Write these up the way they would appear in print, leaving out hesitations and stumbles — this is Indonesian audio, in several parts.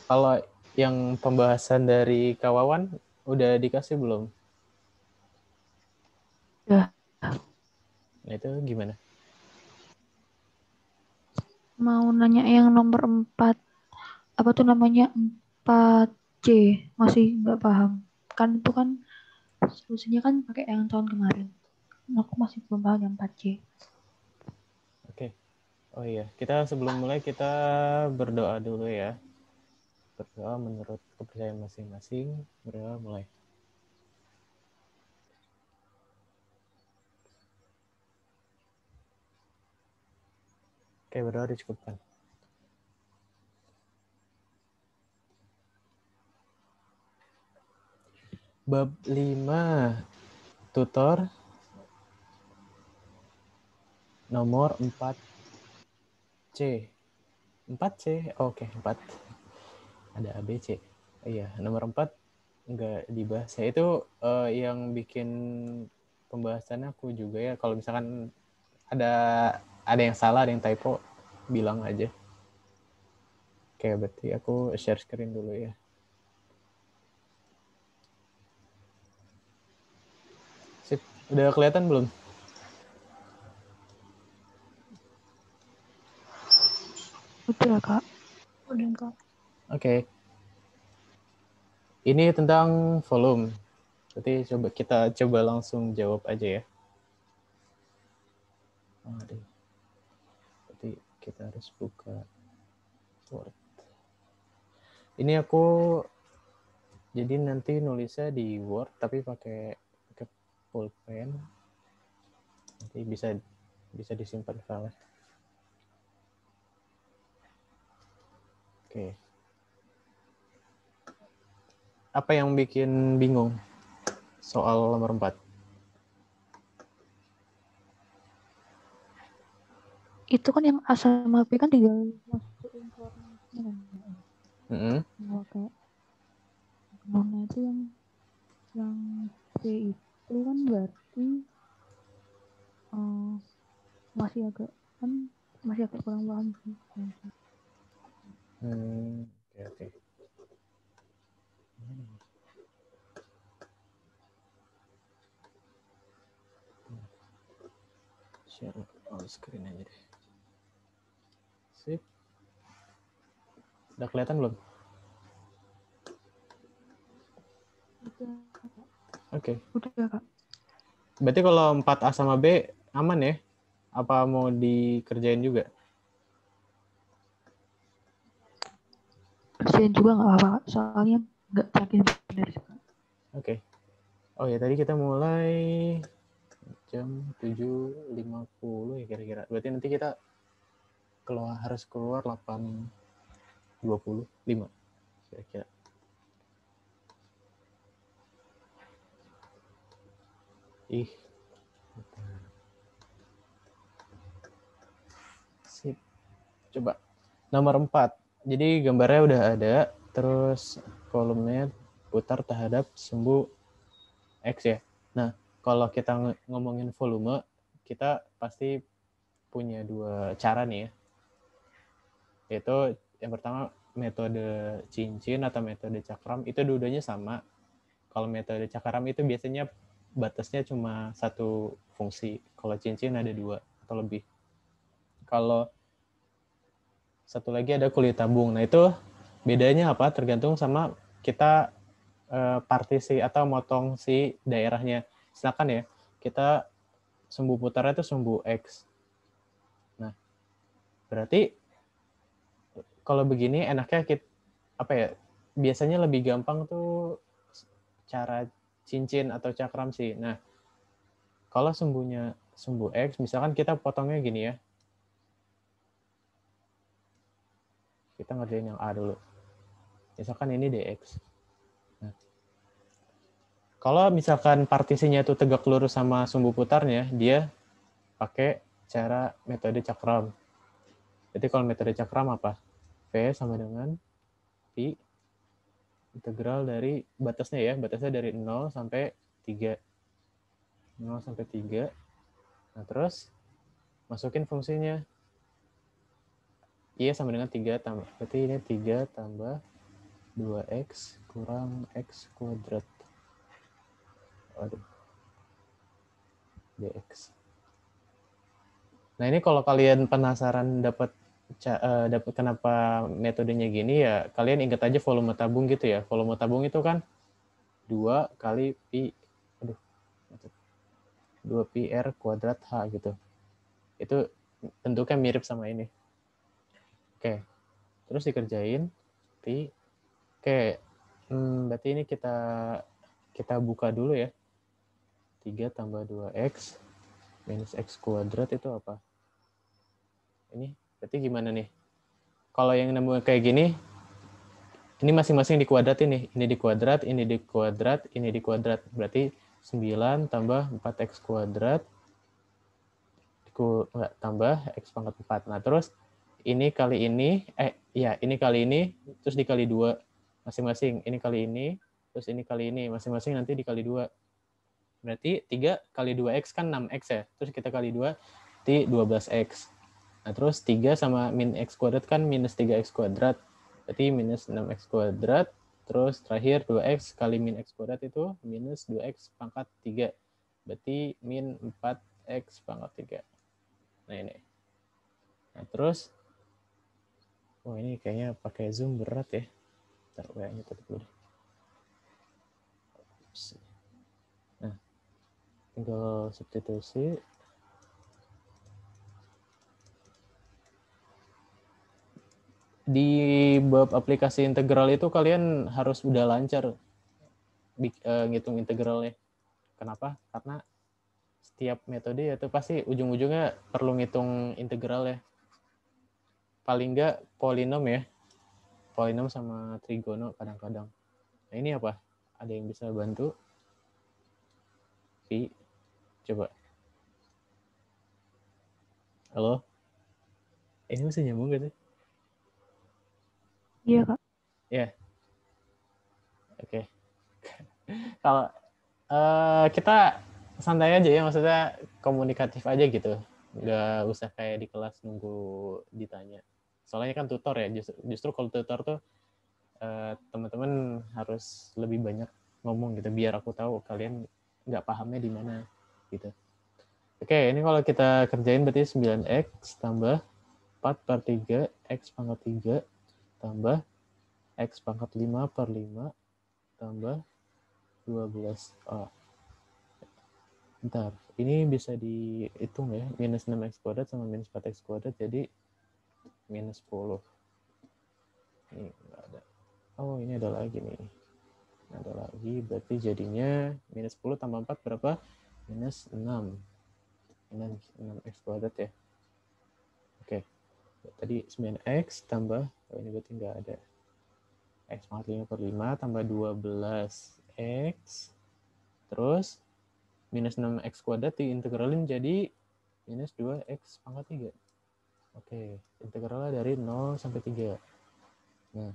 Kalau yang pembahasan dari Kawawan udah dikasih belum? Udah. Nah, itu gimana? Mau nanya yang nomor 4. Apa tuh namanya? 4C. Masih nggak paham. Kan itu kan solusinya kan pakai yang tahun kemarin. Aku masih belum paham yang 4C. Oke. Oh iya, kita sebelum mulai kita berdoa dulu ya. Berdoa menurut kepercayaan masing-masing. Berdoa mulai. Oke, berdoa dicukupkan. Bab 5, tutor nomor 4C. 4C, oke, 4. Ada ABC. Iya, nomor 4 nggak dibahas. Ya, itu yang bikin pembahasannya aku juga ya. Kalau misalkan ada yang salah, ada yang typo, bilang aja. Oke, berarti aku share screen dulu ya. Sip, udah kelihatan belum? Udah kak. Udah kak. Oke. Ini tentang volume. Berarti kita coba langsung jawab aja ya. Aduh. Berarti kita harus buka Word. Ini aku jadi nanti nulisnya di Word tapi pakai pulpen. Nanti bisa disimpan file. Oke. Apa yang bikin bingung soal nomor 4? Itu kan yang A sama B kan tinggal masukin formnya kan. Kalau kayak nona itu yang C itu kan berarti masih agak kurang paham sih. Oke. Share screen aja deh. Sip. Udah kelihatan belum? Oke. Udah kak. Berarti kalau 4A sama B aman ya? Apa mau dikerjain juga? Kerjain juga nggak apa-apa kak. Soalnya nggak yakin benar sih kak. Oke. Oh ya, tadi kita mulai jam 7.50 ya kira-kira. Berarti nanti kita harus keluar 8.25 kira-kira. Ih. Sip. Coba. Nomor 4. Jadi gambarnya udah ada, terus volumenya putar terhadap sumbu X ya. Nah, kalau kita ngomongin volume, kita pasti punya dua cara nih ya. Yaitu yang pertama metode cincin atau metode cakram, itu dua-duanya sama. Kalau metode cakram itu biasanya batasnya cuma satu fungsi. Kalau cincin ada dua atau lebih. Kalau satu lagi ada kulit tabung. Nah itu bedanya apa? Tergantung sama kita partisi atau motong si daerahnya. Misalkan ya, kita sumbu putarnya itu sumbu X. Nah, berarti kalau begini enaknya kita, apa ya? Biasanya lebih gampang tuh cara cincin atau cakram sih. Nah, kalau sumbu X, misalkan kita potongnya gini ya. Kita ngerjain yang A dulu. Misalkan ini DX. Nah, kalau misalkan partisinya itu tegak lurus sama sumbu putarnya, dia pakai cara metode cakram. Jadi kalau metode cakram apa? V sama dengan pi integral dari batasnya ya, batasnya dari 0 sampai 3. 0 sampai 3. Nah, terus masukin fungsinya. Iya sama dengan 3 tambah. Berarti ini 3 tambah 2x kurang x kuadrat. Waduh. Dx. Nah, ini kalau kalian penasaran dapat kenapa metodenya gini ya, kalian ingat aja volume tabung gitu ya. Volume tabung itu kan 2 kali pi 2 pi r kuadrat h gitu. Itu bentuknya mirip sama ini. Oke. Terus dikerjain pi. Oke. Berarti ini kita buka dulu ya. 3 tambah 2x minus x kuadrat itu apa? Ini berarti gimana nih? Kalau yang nemu kayak gini, ini masing-masing dikuadratin nih. Ini dikuadrat, ini dikuadrat, ini dikuadrat. Berarti 9 tambah 4x kuadrat tambah x pangkat 4. Nah, terus ini kali ini, ini kali ini, terus dikali 2 masing-masing. Ini kali ini, terus ini kali ini. Masing-masing nanti dikali 2. Berarti 3 kali 2x kan 6x ya. Terus kita kali 2, berarti 12x. Nah, terus 3 sama min x kuadrat kan minus 3x kuadrat. Berarti minus 6x kuadrat. Terus terakhir 2x kali min x kuadrat itu minus 2x pangkat 3. Berarti min 4x pangkat 3. Nah, ini. Nah, terus ini kayaknya pakai Zoom berat ya. Ntar WA-nya tutup dulu deh. Nah, tinggal substitusi. Di bab aplikasi integral itu kalian harus udah lancar ngitung integralnya. Kenapa? Karena setiap metode itu pasti ujung-ujungnya perlu ngitung integral ya. Paling nggak polinom ya. Polinom sama trigono kadang-kadang. Nah, ini apa? Ada yang bisa bantu? Pi, coba. Halo? Ini masih nyambung gak sih? Iya, Kak. Ya. Oke. Kalau kita santai aja ya, maksudnya komunikatif aja gitu. Nggak usah kayak di kelas nunggu ditanya. Soalnya kan tutor ya, justru kalau tutor tuh teman-teman harus lebih banyak ngomong gitu, biar aku tahu kalian nggak pahamnya di mana gitu. Oke, ini kalau kita kerjain berarti 9x tambah 4 per 3, x pangkat 3, tambah x pangkat 5 per 5, tambah 12. Oh, bentar, ini bisa dihitung ya, minus 6x kuadrat sama minus 4x kuadrat, jadi minus 10. Ini nggak ada. Oh, ini ada lagi nih. Ada lagi, berarti jadinya minus 10 tambah 4 berapa? Minus 6. Minus 6x kuadrat ya. Oke, tadi 9x tambah, ini berarti nggak ada. X pangkat 5 per 5 tambah 12x. Terus minus 6x kuadrat diintegralin jadi minus 2x pangkat 3. Oke, integralnya dari 0 sampai 3. Nah,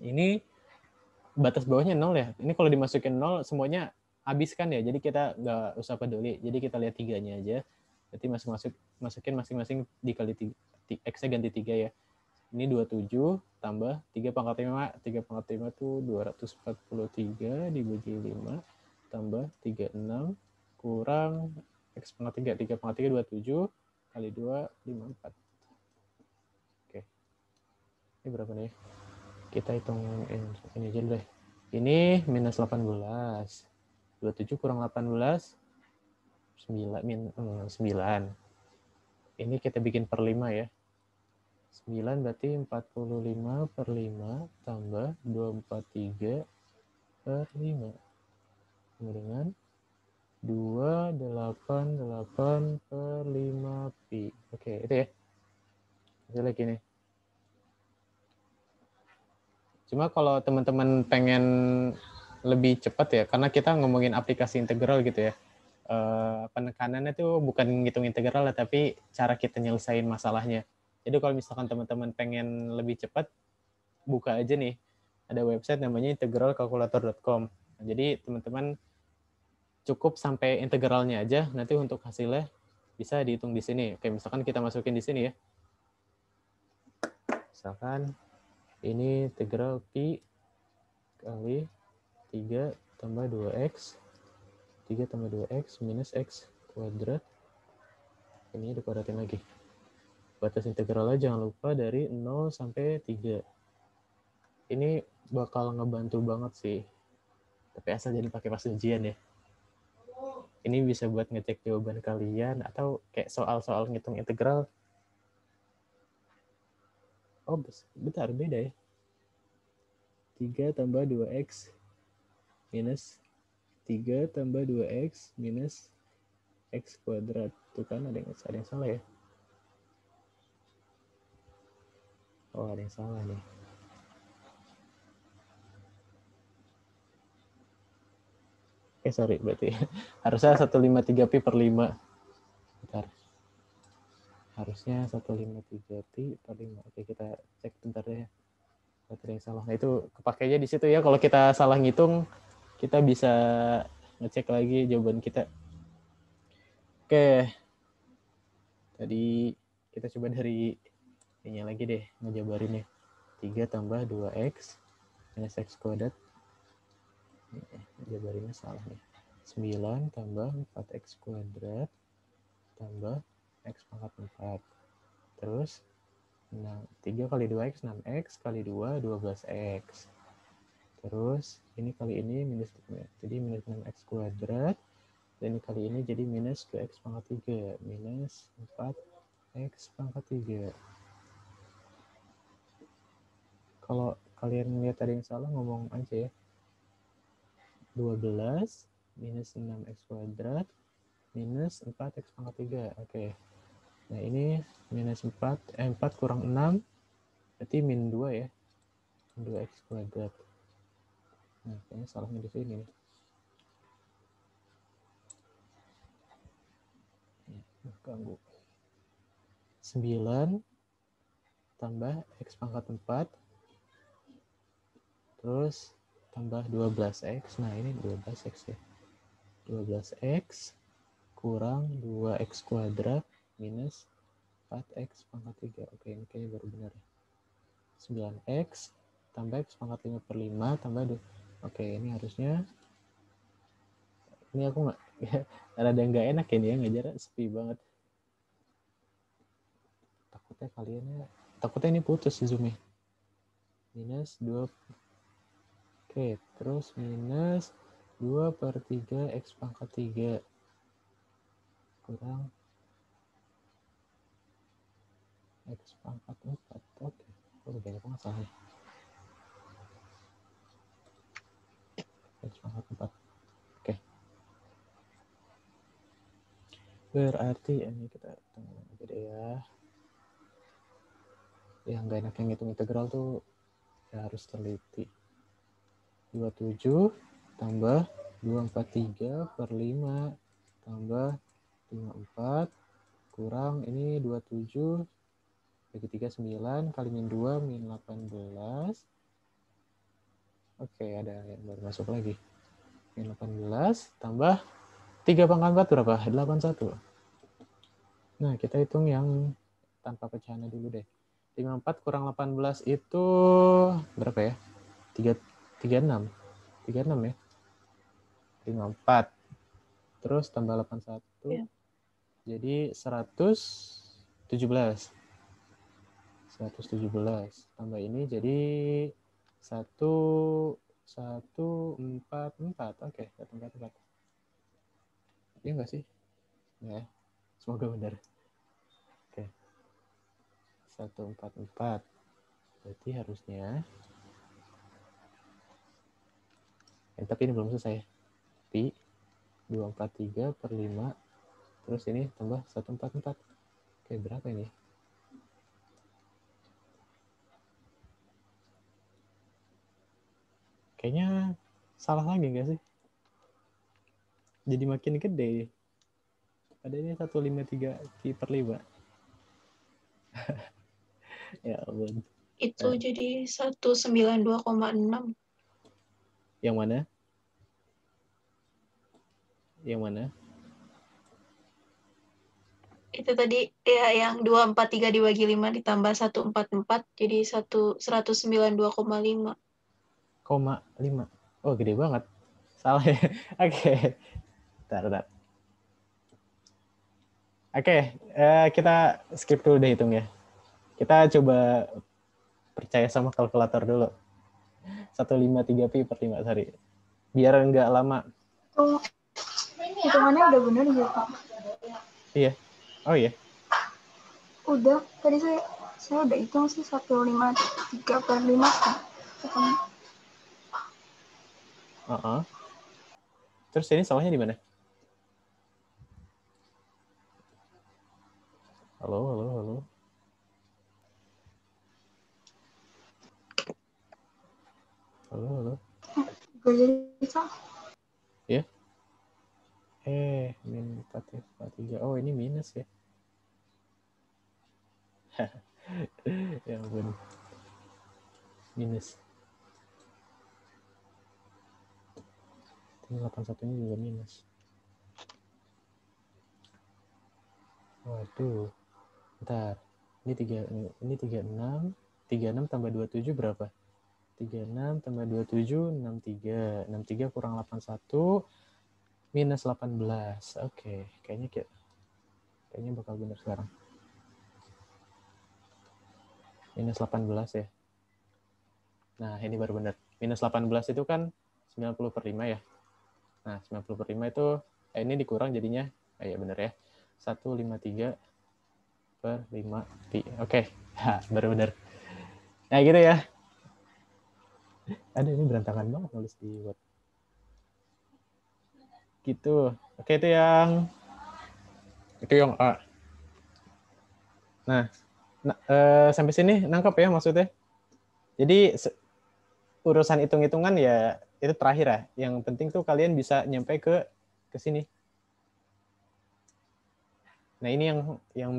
ini batas bawahnya 0 ya. Ini kalau dimasukin 0 semuanya habis kan ya. Jadi kita nggak usah peduli. Jadi kita lihat 3-nya aja. Berarti masukin masing-masing dikali 3. X-nya ganti 3 ya. Ini 27 tambah 3 pangkat 5. 3 pangkat 5 itu 243 dibagi 5 tambah 36 kurang X pangkat 3. 3 pangkat 3 27 kali 2 54. Oke. Ini berapa nih? Kita hitung ini aja deh. Ini minus 18. 27 kurang 18 9. Ini kita bikin per 5 ya. 9 berarti 45 per 5 tambah 243 per 5. Sama dengan 288 per 5 pi. Oke, itu ya. Itu lagi nih. Cuma kalau teman-teman pengen lebih cepat ya, karena kita ngomongin aplikasi integral gitu ya. Penekanannya tuh bukan ngitung integral lah, tapi cara kita nyelesain masalahnya. Jadi kalau misalkan teman-teman pengen lebih cepat, buka aja nih. Ada website namanya integralkalkulator.com. Nah, jadi teman-teman cukup sampai integralnya aja, nanti untuk hasilnya bisa dihitung di sini. Oke, misalkan kita masukin di sini ya. misalkan ini integral pi kali 3 tambah 2x 3 tambah 2x minus x kuadrat. Ini dikuadratin lagi. Batas integralnya jangan lupa dari 0 sampai 3. Ini bakal ngebantu banget sih. Tapi asal jangan pakai pas ujian ya. Ini bisa buat ngecek jawaban kalian atau kayak soal-soal ngitung integral. Oh, bentar, beda ya. 3 tambah 2x minus 3 tambah 2x minus x kuadrat. Tuh kan ada yang salah ya. Oh, ada yang salah nih. Sorry, berarti harusnya 153 pi per 5. Bentar. Harusnya 153 pi per 5. Oke, kita cek bentar ya. Berarti ada yang salah. Nah, itu kepakainya di situ ya. Kalau kita salah ngitung, kita bisa ngecek lagi jawaban kita. Oke. Tadi kita coba dari ini lagi deh, ngejabarinnya. 3 tambah 2x minus x kuadrat. Jabarinnya salah nih. 9 tambah 4x kuadrat tambah x pangkat 4. Terus 3 kali 2x 6x kali 2 12x. Terus ini kali ini minus, jadi minus 6x kuadrat. Dan ini kali ini jadi minus 2x pangkat 3. Minus 4x pangkat 3. Kalau kalian melihat ada yang salah, ngomong aja ya. 12 minus 6x kuadrat minus 4x pangkat 3. Oke. Nah, ini minus 4 kurang 6, berarti min 2 ya. 2x kuadrat. Nah, kayaknya salahnya di sini nih. Ganggu. 9 tambah x pangkat 4 terus tambah 12x. Nah, ini 12x ya. 12x kurang 2x kuadrat minus 4x pangkat 3. Oke, ini kayaknya baru benar. 9x tambah x pangkat 5 per 5 tambah 2. Oke, ini harusnya. Ini aku nggak, ada yang nggak enak ini ya, ngajar sepi banget. Takutnya ini putus sih Zoom-nya. Minus 2. Oke, terus minus 2 per 3 x pangkat 3 kurang x pangkat 4. Oke, udah banyak banget salahnya. X pangkat 4. Oke. Berarti ini kita tunggu aja deh ya. Yang nggak enak yang ngitung integral tuh ya harus teliti. 27 tambah 243 per 5 tambah 54 kurang ini 27 bagi 3 9 kali min 2 min 18. Oke, ada yang baru masuk lagi. Min 18 tambah 3 pangkat 4 berapa? 81. Nah, kita hitung yang tanpa pecahannya dulu deh. 54 kurang 18 itu berapa ya? 36 ya. 54 terus tambah 81 ya. Jadi 117 tambah ini jadi 144. Oke, 144. Iya nggak sih? Ya, semoga benar. Oke, 144. Berarti harusnya tapi ini belum selesai. Pi 243 per 5 terus ini tambah 144. Oke, berapa ini? Kayaknya salah lagi nggak sih? Jadi makin gede. Padahal ini 153 pi per 5. Ya ampun. Itu jadi 192,6. Yang mana? Yang mana? Itu tadi ya yang 243 dibagi 5 ditambah 144 jadi 192,5. 0,5. Oh, gede banget. Salah ya. Oke. Bentar. Oke, kita skip dulu deh hitung ya. Kita coba percaya sama kalkulator dulu. 153 pi per 5, sorry. Biar nggak lama. Oh, hitungannya udah bener ya Pak? Iya. Oh iya. Udah, tadi saya udah hitung sih 153 per 5 kan. Terus ini salahnya di mana? Halo. Halo. Gak jadi bisa. Ya. Min 4, 3. Oh, ini minus ya. Ya ampun. Minus. Ini 81-nya juga minus. Waduh. Bentar. Ini 36. 36 tambah 27 berapa? 36 tambah 27, 63. 63 kurang 81, minus 18. Oke, kayaknya bakal benar sekarang. Minus 18 ya. Nah, ini baru benar. Minus 18 itu kan 90 per 5 ya. Nah, 90 per 5 itu, ini dikurang jadinya, ya benar ya. 153 per 5 pi. Oke, baru benar. Nah, gitu ya. Aduh, ini berantakan banget nulis di Word. Gitu. Oke, itu yang A. Nah, sampai sini nangkep ya maksudnya. Jadi urusan hitung-hitungan ya itu terakhir ya. Yang penting tuh kalian bisa nyampe ke sini. Nah, ini yang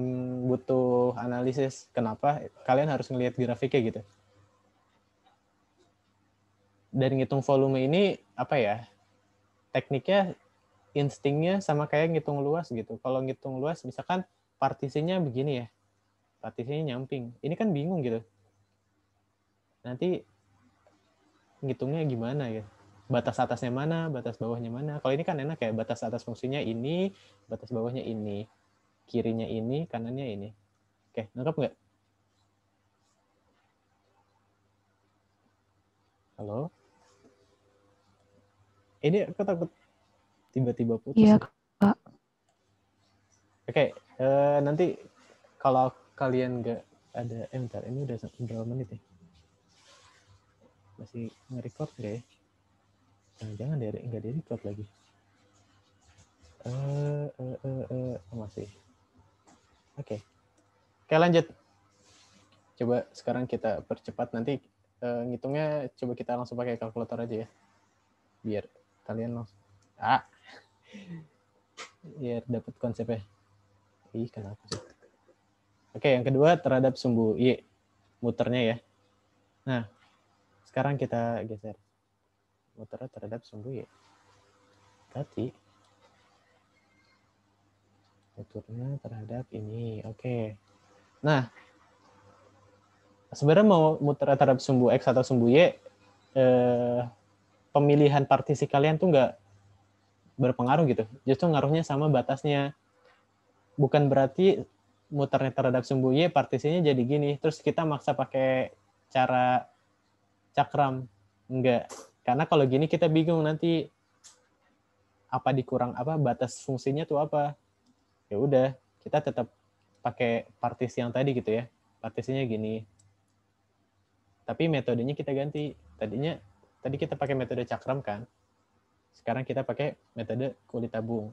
butuh analisis. Kenapa kalian harus ngelihat grafiknya gitu. Dan ngitung volume ini apa ya? Tekniknya, instingnya sama kayak ngitung luas gitu. Kalau ngitung luas misalkan partisinya begini ya. Partisinya nyamping. Ini kan bingung gitu. Nanti ngitungnya gimana ya? Batas atasnya mana, batas bawahnya mana. Kalau ini kan enak ya, batas atas fungsinya ini, batas bawahnya ini. Kirinya ini, kanannya ini. Oke, nangkap nggak? Halo? Ini aku takut tiba-tiba putus. Iya, ya. Kak. Oke, nanti kalau kalian nggak ada, bentar, ini udah berapa menit ya? Masih nge-record nggak ya? Jangan nggak di-record lagi. Masih. Oke, lanjut. Coba sekarang kita percepat, nanti ngitungnya coba kita langsung pakai kalkulator aja ya. Biar kalian langsung biar dapat konsepnya. Kenapa sih? Oke, yang kedua terhadap sumbu Y, muternya ya. Nah, sekarang kita geser. Muternya terhadap sumbu Y. Berarti muternya terhadap ini. Oke. Nah, sebenarnya mau muter terhadap sumbu X atau sumbu Y, pemilihan partisi kalian tuh nggak berpengaruh gitu. Justru ngaruhnya sama batasnya. Bukan berarti muternya terhadap sumbu Y, partisinya jadi gini. Terus kita maksa pakai cara cakram. Enggak. Karena kalau gini kita bingung nanti apa dikurang apa, batas fungsinya tuh apa. Ya udah, kita tetap pakai partisi yang tadi gitu ya. Partisinya gini. Tapi metodenya kita ganti. Tadi kita pakai metode cakram kan. Sekarang kita pakai metode kulit tabung.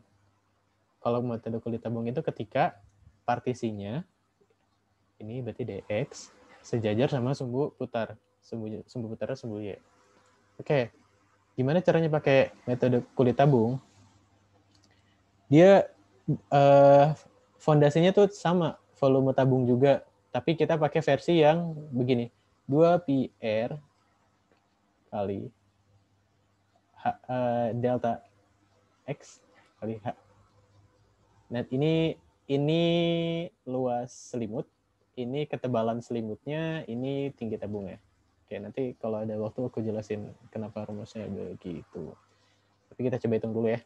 Kalau metode kulit tabung itu ketika partisinya ini berarti dx sejajar sama sumbu putar. Sumbu putarnya sumbu y. Oke. Gimana caranya pakai metode kulit tabung? Dia fondasinya tuh sama, volume tabung juga, tapi kita pakai versi yang begini. 2πr kali delta x kali h. Nah, ini luas selimut, ini ketebalan selimutnya, ini tinggi tabungnya. Oke, nanti kalau ada waktu aku jelasin kenapa rumusnya begitu. Tapi kita coba hitung dulu ya.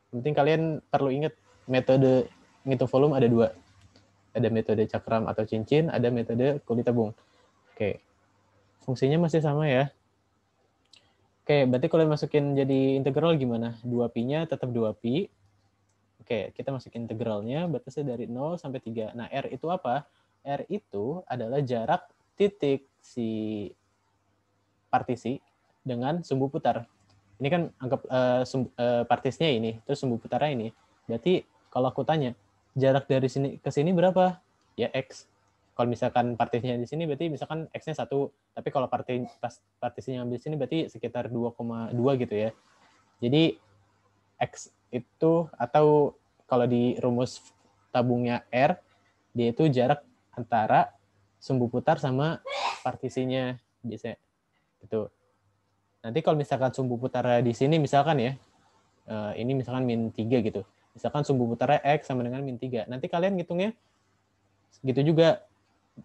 Yang penting kalian perlu ingat metode ngitung volume ada 2. Ada metode cakram atau cincin, ada metode kulit tabung. Oke, fungsinya masih sama ya. Oke, berarti kalau masukin jadi integral gimana? 2pi-nya tetap 2pi. Oke, kita masukin integralnya, batasnya dari 0 sampai 3. Nah, R itu apa? R itu adalah jarak titik si partisi dengan sumbu putar. Ini kan anggap partisnya ini, terus sumbu putarnya ini. Berarti kalau aku tanya, jarak dari sini ke sini berapa? Ya, X. Kalau misalkan partisnya di sini berarti misalkan X-nya 1, tapi kalau partisinya ambil sini berarti sekitar 2,2 gitu ya. Jadi X itu, atau kalau di rumus tabungnya R, dia itu jarak antara sumbu putar sama partisinya, bisa gitu. Nanti kalau misalkan sumbu putar di sini misalkan ya, ini misalkan min 3 gitu. Misalkan sumbu putarnya X sama dengan min 3. Nanti kalian ngitungnya gitu juga.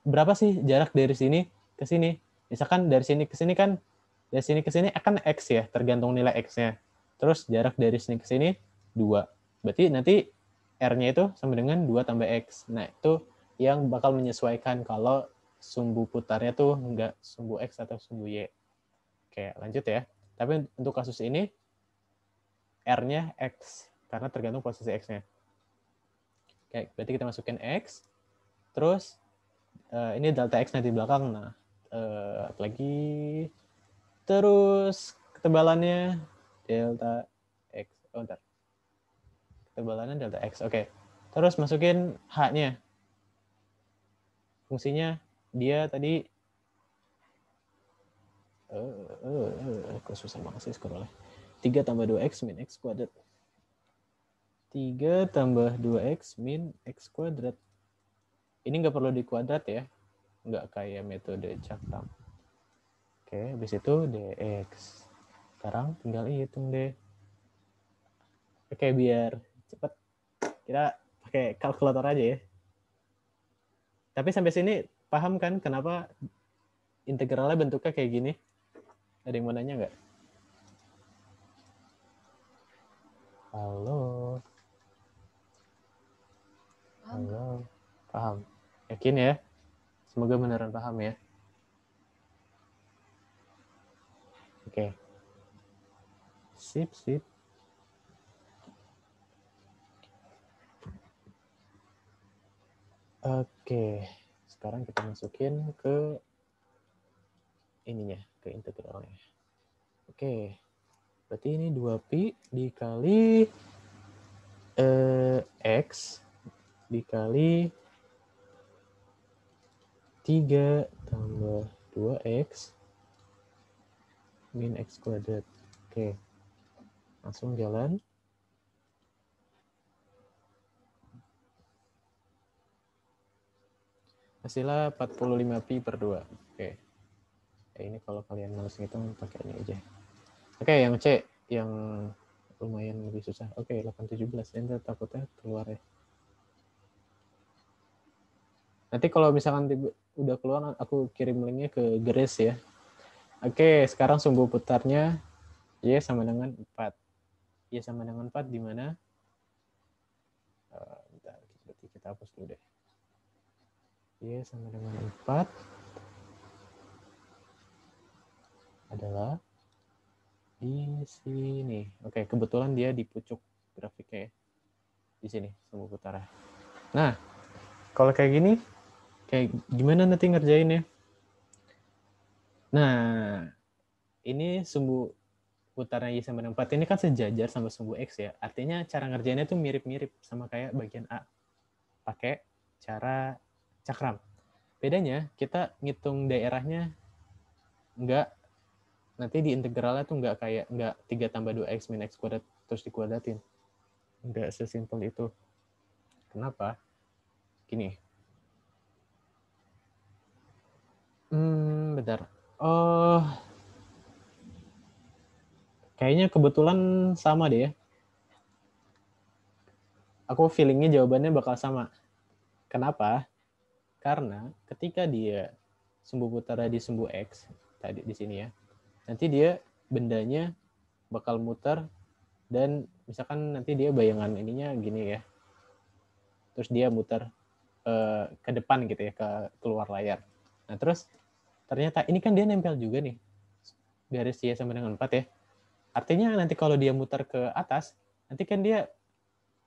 Berapa sih jarak dari sini ke sini? Misalkan dari sini ke sini kan, dari sini ke sini akan X ya, tergantung nilai X-nya. Terus jarak dari sini ke sini 2. Berarti nanti R-nya itu sama dengan 2 tambah X. Nah, itu yang bakal menyesuaikan kalau sumbu putarnya tuh enggak sumbu X atau sumbu Y. Oke, lanjut ya. Tapi untuk kasus ini, R-nya X, karena tergantung posisi X-nya. Oke, berarti kita masukin X. Terus, ini delta X nanti di belakang. Nah, lagi. Terus, ketebalannya delta X. Oh, bentar. Ketebalannya delta X. Oke. Terus masukin H-nya. Fungsinya dia tadi kok susah banget sih scrollnya. 3 tambah 2x min x kuadrat. 3 tambah 2x min x kuadrat. Ini nggak perlu dikuadrat ya. Nggak kayak metode cakram. Oke, habis itu dx. Sekarang tinggal hitung deh. Oke, biar cepat kita pakai kalkulator aja ya. Tapi sampai sini paham kan kenapa integralnya bentuknya kayak gini? Ada yang mau nanya nggak? Halo. Halo. Paham? Yakin ya? Semoga beneran paham ya. Oke. Sip, sip. Oke. Sekarang kita masukin ke ininya, ke integralnya. Oke. Berarti ini 2pi dikali X dikali 3 tambah 2x min x kuadrat. Oke. Langsung jalan. Hasilnya 45pi per 2. Oke. Ini kalau kalian males ngitung pakai ini aja. Oke, yang C yang lumayan lebih susah. Oke, 817. Ini takutnya keluar ya. Nanti kalau misalkan udah keluar, aku kirim linknya ke Grace ya. Oke, sekarang sumbu putarnya Y sama dengan 4. Y sama dengan 4 di mana? Bentar, berarti kita hapus dulu deh. Y sama dengan 4 adalah di sini. Oke, kebetulan dia di pucuk grafiknya ya. Di sini, sumbu putarnya. Nah, kalau kayak gini, kayak gimana nanti ngerjainnya? Nah, ini sumbu putarnya Y sama dengan 4 ini kan sejajar sama sumbu X ya. Artinya cara ngerjainnya tuh mirip-mirip sama kayak bagian A. Pakai cara cakram. Bedanya, kita ngitung daerahnya enggak, nanti di integralnya tuh enggak kayak, enggak 3 tambah 2x min x kuadrat terus dikuadratin. Enggak sesimpel itu. Kenapa? Gini. Bentar. Oh, kayaknya kebetulan sama deh ya. aku feelingnya jawabannya bakal sama. Kenapa? Karena ketika dia sumbu putarnya di sumbu X, tadi di sini ya, nanti dia bendanya bakal muter dan misalkan nanti dia bayangan ininya gini ya, terus dia muter ke depan gitu ya, ke keluar layar. Nah terus ternyata ini kan dia nempel juga nih, garis Y sama dengan 4 ya. Artinya nanti kalau dia muter ke atas, nanti kan dia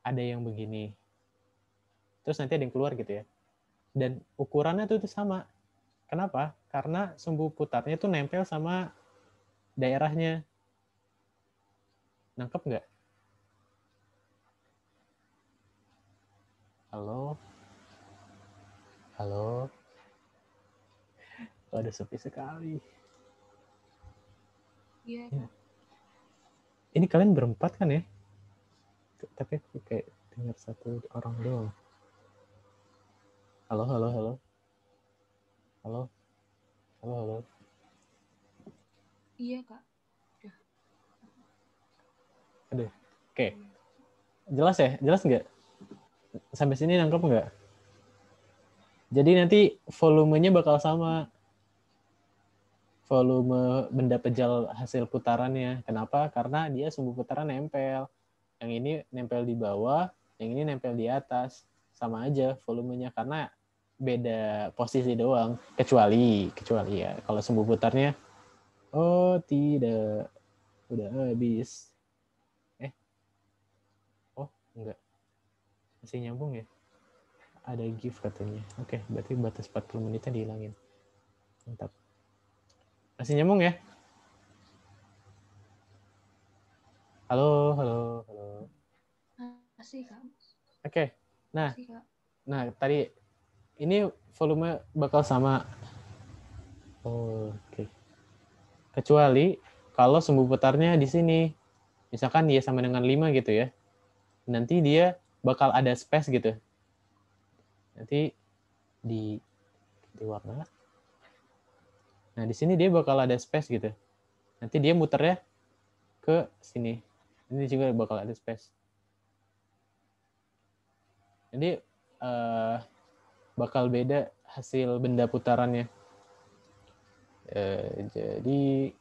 ada yang begini, terus nanti ada yang keluar gitu ya. Dan ukurannya tuh sama. Kenapa? Karena sumbu putarnya tuh nempel sama daerahnya. Nangkep nggak? Halo? Halo? Oh, ada sepi sekali. Iya, Ya. Kak. Ini kalian berempat kan ya? Tapi aku kayak dengar satu orang doang. Halo, halo, halo. Halo, halo, halo. Iya, Kak. Aduh, oke. Jelas ya? Jelas nggak? Sampai sini nangkep nggak? Jadi nanti volumenya bakal sama. Volume benda pejal hasil putarannya. Kenapa? Karena dia sumbu putaran nempel. Yang ini nempel di bawah, yang ini nempel di atas. Sama aja volumenya karena beda posisi doang. Kecuali ya kalau sumbu putarnya, oh tidak, udah habis. Oh enggak, masih nyambung ya? Ada gift katanya. Oke, berarti batas 40 menitnya dihilangin. Mantap. Masih nyambung ya? Halo, halo, halo. Masih, Kak. Oke. Nah, Masih, Kak. tadi ini volume bakal sama. Oh, oke. Kecuali kalau sumbu putarnya di sini. Misalkan dia sama dengan 5 gitu ya. Nanti dia bakal ada space gitu. Nanti di warna. Nah, di sini dia bakal ada space gitu. Nanti dia muternya ke sini. Ini juga bakal ada space. Jadi bakal beda hasil benda putarannya. Jadi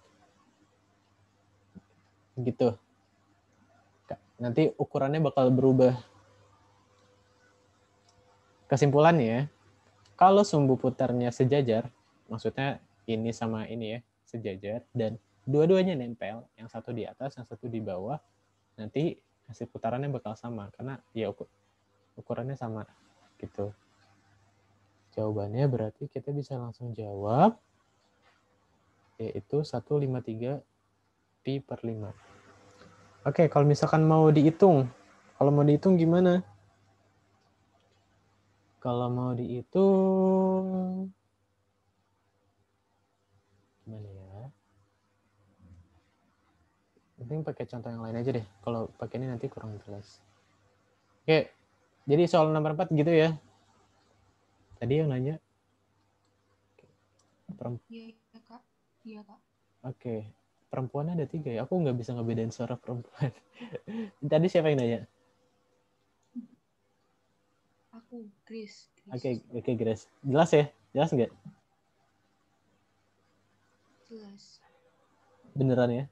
gitu. Nanti ukurannya bakal berubah. Kesimpulannya, kalau sumbu putarnya sejajar, maksudnya ini sama ini ya, sejajar, dan dua-duanya nempel, yang satu di atas, yang satu di bawah, nanti hasil putarannya bakal sama, karena ya ukurannya sama, gitu. Jawabannya berarti kita bisa langsung jawab, yaitu 153 pi per 5. Oke, kalau misalkan mau dihitung gimana? Kalau mau dihitung, gimana ya? Mending pakai contoh yang lain aja deh. Kalau pakai ini nanti kurang jelas. Oke, jadi soal nomor 4 gitu ya. Tadi yang nanya. Iya, Kak. Iya, Kak. Oke, perempuannya ada 3 ya. Aku nggak bisa ngebedain suara perempuan. Tadi siapa yang nanya? Aku, Grace. Oke, Grace. Jelas ya? Jelas nggak? Jelas. Beneran ya?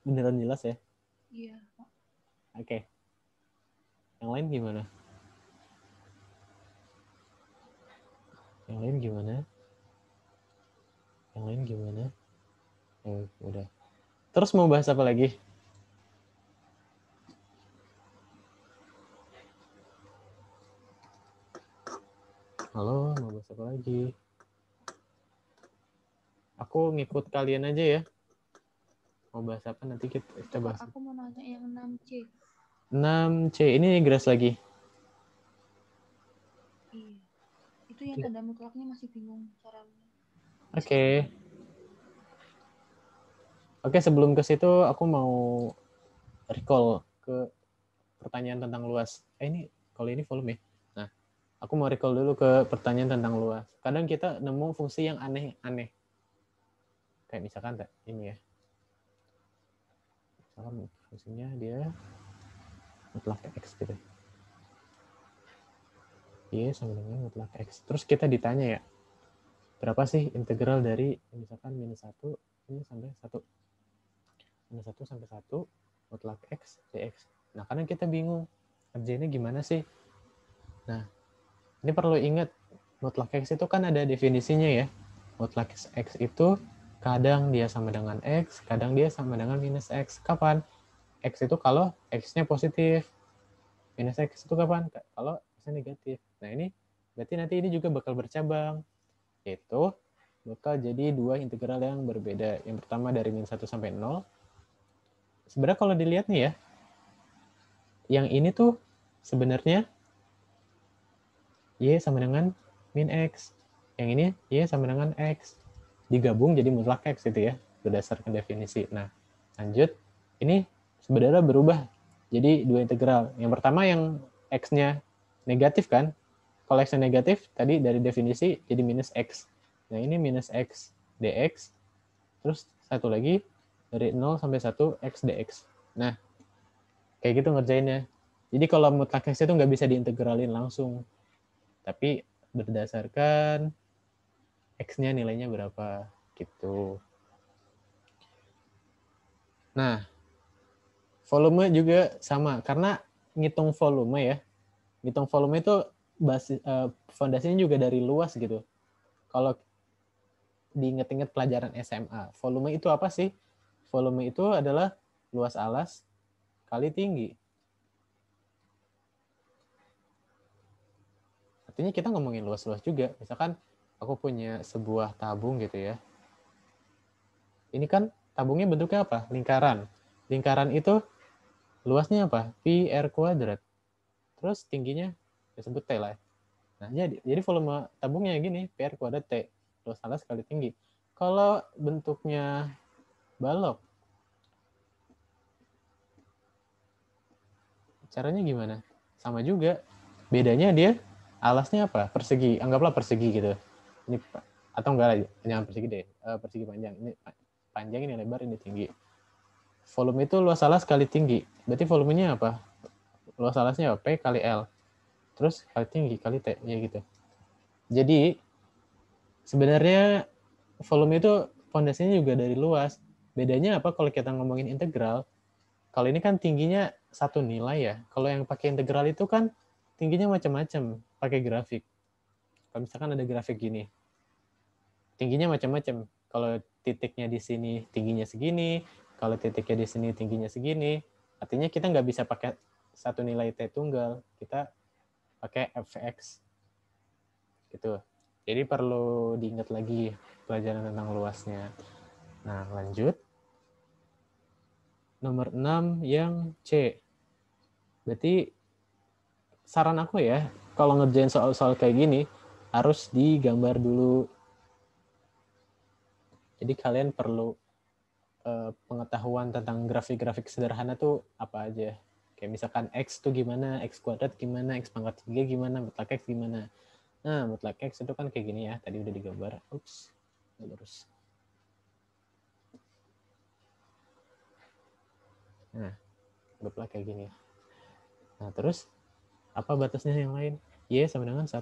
Beneran jelas ya? Iya, Kak. Oke. Yang lain gimana? Yang lain gimana? Yang lain gimana? Udah. Terus mau bahas apa lagi? Halo, mau bahas apa lagi? Aku ngikut kalian aja ya. Mau bahas apa nanti kita bahas. Kak, aku mau nanya yang 6C. 6C, ini Grace lagi. Iya. Itu yang tanda mutlaknya masih bingung caranya. Oke. Oke, sebelum ke situ aku mau recall ke pertanyaan tentang luas. Ini kalau ini volume ya. Nah, aku mau recall dulu ke pertanyaan tentang luas. Kadang kita nemu fungsi yang aneh-aneh. Kayak misalkan ini ya. Misalkan fungsinya dia mutlak X gitu. Y sama dengan mutlak X. Terus kita ditanya ya, berapa sih integral dari misalkan minus 1 ini sampai 1. Minus 1 sampai 1 mutlak X dx. Nah, kadang kita bingung, ngerjainnya gimana sih? Nah, ini perlu ingat, mutlak X itu kan ada definisinya ya. Mutlak X itu kadang dia sama dengan X, kadang dia sama dengan minus X. Kapan? X itu kalau X-nya positif. Minus X itu kapan? Kalau X-nya negatif. Nah, ini berarti nanti ini juga bakal bercabang. Yaitu bakal jadi dua integral yang berbeda. Yang pertama dari min 1 sampai 0. Sebenarnya kalau dilihat nih ya, yang ini tuh sebenarnya Y sama dengan min X. Yang ini Y sama dengan X. Digabung jadi mutlak X gitu ya, berdasarkan definisi. Nah, lanjut. Ini sebenarnya berubah jadi dua integral. Yang pertama yang X-nya negatif kan. Kalau X-nya negatif, tadi dari definisi jadi minus X. Nah, ini minus X dx. Terus satu lagi dari 0 sampai 1 X dx. Nah, kayak gitu ngerjainnya. Jadi kalau mutlak X itu nggak bisa diintegralin langsung. Tapi berdasarkan X-nya nilainya berapa gitu. Nah, volume juga sama karena ngitung volume ya. Ngitung volume itu basis fondasinya juga dari luas gitu. Kalau diinget-inget pelajaran SMA, volume itu apa sih? Volume itu adalah luas alas kali tinggi. Artinya kita ngomongin luas-luas juga. Misalkan aku punya sebuah tabung gitu ya. Ini kan tabungnya bentuknya apa? Lingkaran. Lingkaran itu luasnya apa? Pi R kuadrat. Terus tingginya disebut T lah. Nah, jadi volume tabungnya gini, Pi R kuadrat T. Luas alas kali tinggi. Kalau bentuknya balok, caranya gimana? Sama juga. Bedanya dia alasnya apa? Persegi. Anggaplah persegi gitu. Ini atau enggak aja, jangan persegi deh. Persegi panjang. Ini panjang, ini lebar, ini tinggi. Volume itu luas alas kali tinggi. Berarti volumenya apa? Luas alasnya apa? P kali L. Terus kali tinggi kali T. Ya gitu. Jadi sebenarnya volume itu fondasinya juga dari luas. Bedanya apa kalau kita ngomongin integral? Kalau ini kan tingginya satu nilai ya. Kalau yang pakai integral itu kan tingginya macam-macam, pakai grafik. Kalau misalkan ada grafik gini, tingginya macam-macam. Kalau titiknya di sini tingginya segini, kalau titiknya di sini tingginya segini, artinya kita nggak bisa pakai satu nilai T tunggal, kita pakai fx. Gitu. Jadi perlu diingat lagi pelajaran tentang luasnya. Nah, lanjut. Nomor 6 yang C. Berarti saran aku ya, kalau ngerjain soal-soal kayak gini, harus digambar dulu. Jadi kalian perlu pengetahuan tentang grafik-grafik sederhana tuh apa aja. Kayak misalkan X tuh gimana, X kuadrat gimana, X pangkat 3 gimana, mutlak X gimana. Nah, mutlak X itu kan kayak gini ya, tadi udah digambar. Ups, terus. Nah, mutlak kayak gini. Nah, terus apa batasnya yang lain? Y sama dengan 1.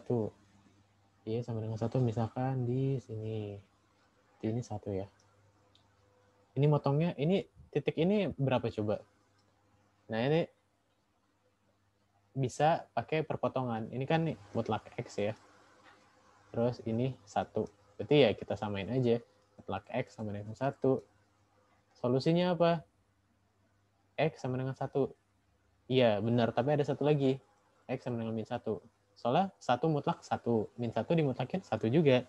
Y sama dengan 1 misalkan di sini. Ini 1 ya. Ini motongnya, ini titik ini berapa coba? Nah, ini bisa pakai perpotongan. Ini kan mutlak X ya. Terus ini 1. Berarti ya kita samain aja. Mutlak X sama dengan 1. Solusinya apa? X sama dengan 1. Iya, benar. Tapi ada satu lagi. X sama dengan min 1. Soalnya 1 mutlak 1. Min 1 dimutlakin 1 juga.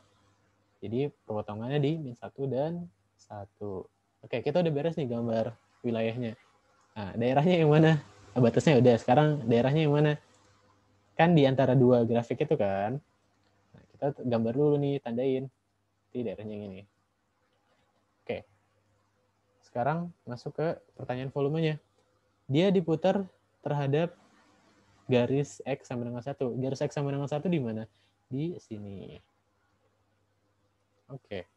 Jadi perpotongannya di min 1 dan 1. Oke, kita udah beres nih gambar wilayahnya. Nah, daerahnya yang mana? Nah, batasnya udah. Sekarang daerahnya yang mana? Kan di antara dua grafik itu kan. Nah, kita gambar dulu nih, tandain. Di daerahnya yang ini. Oke. Sekarang masuk ke pertanyaan volumenya. Dia diputar terhadap garis X sama dengan 1. Garis X sama dengan 1 di mana? Di sini. Oke.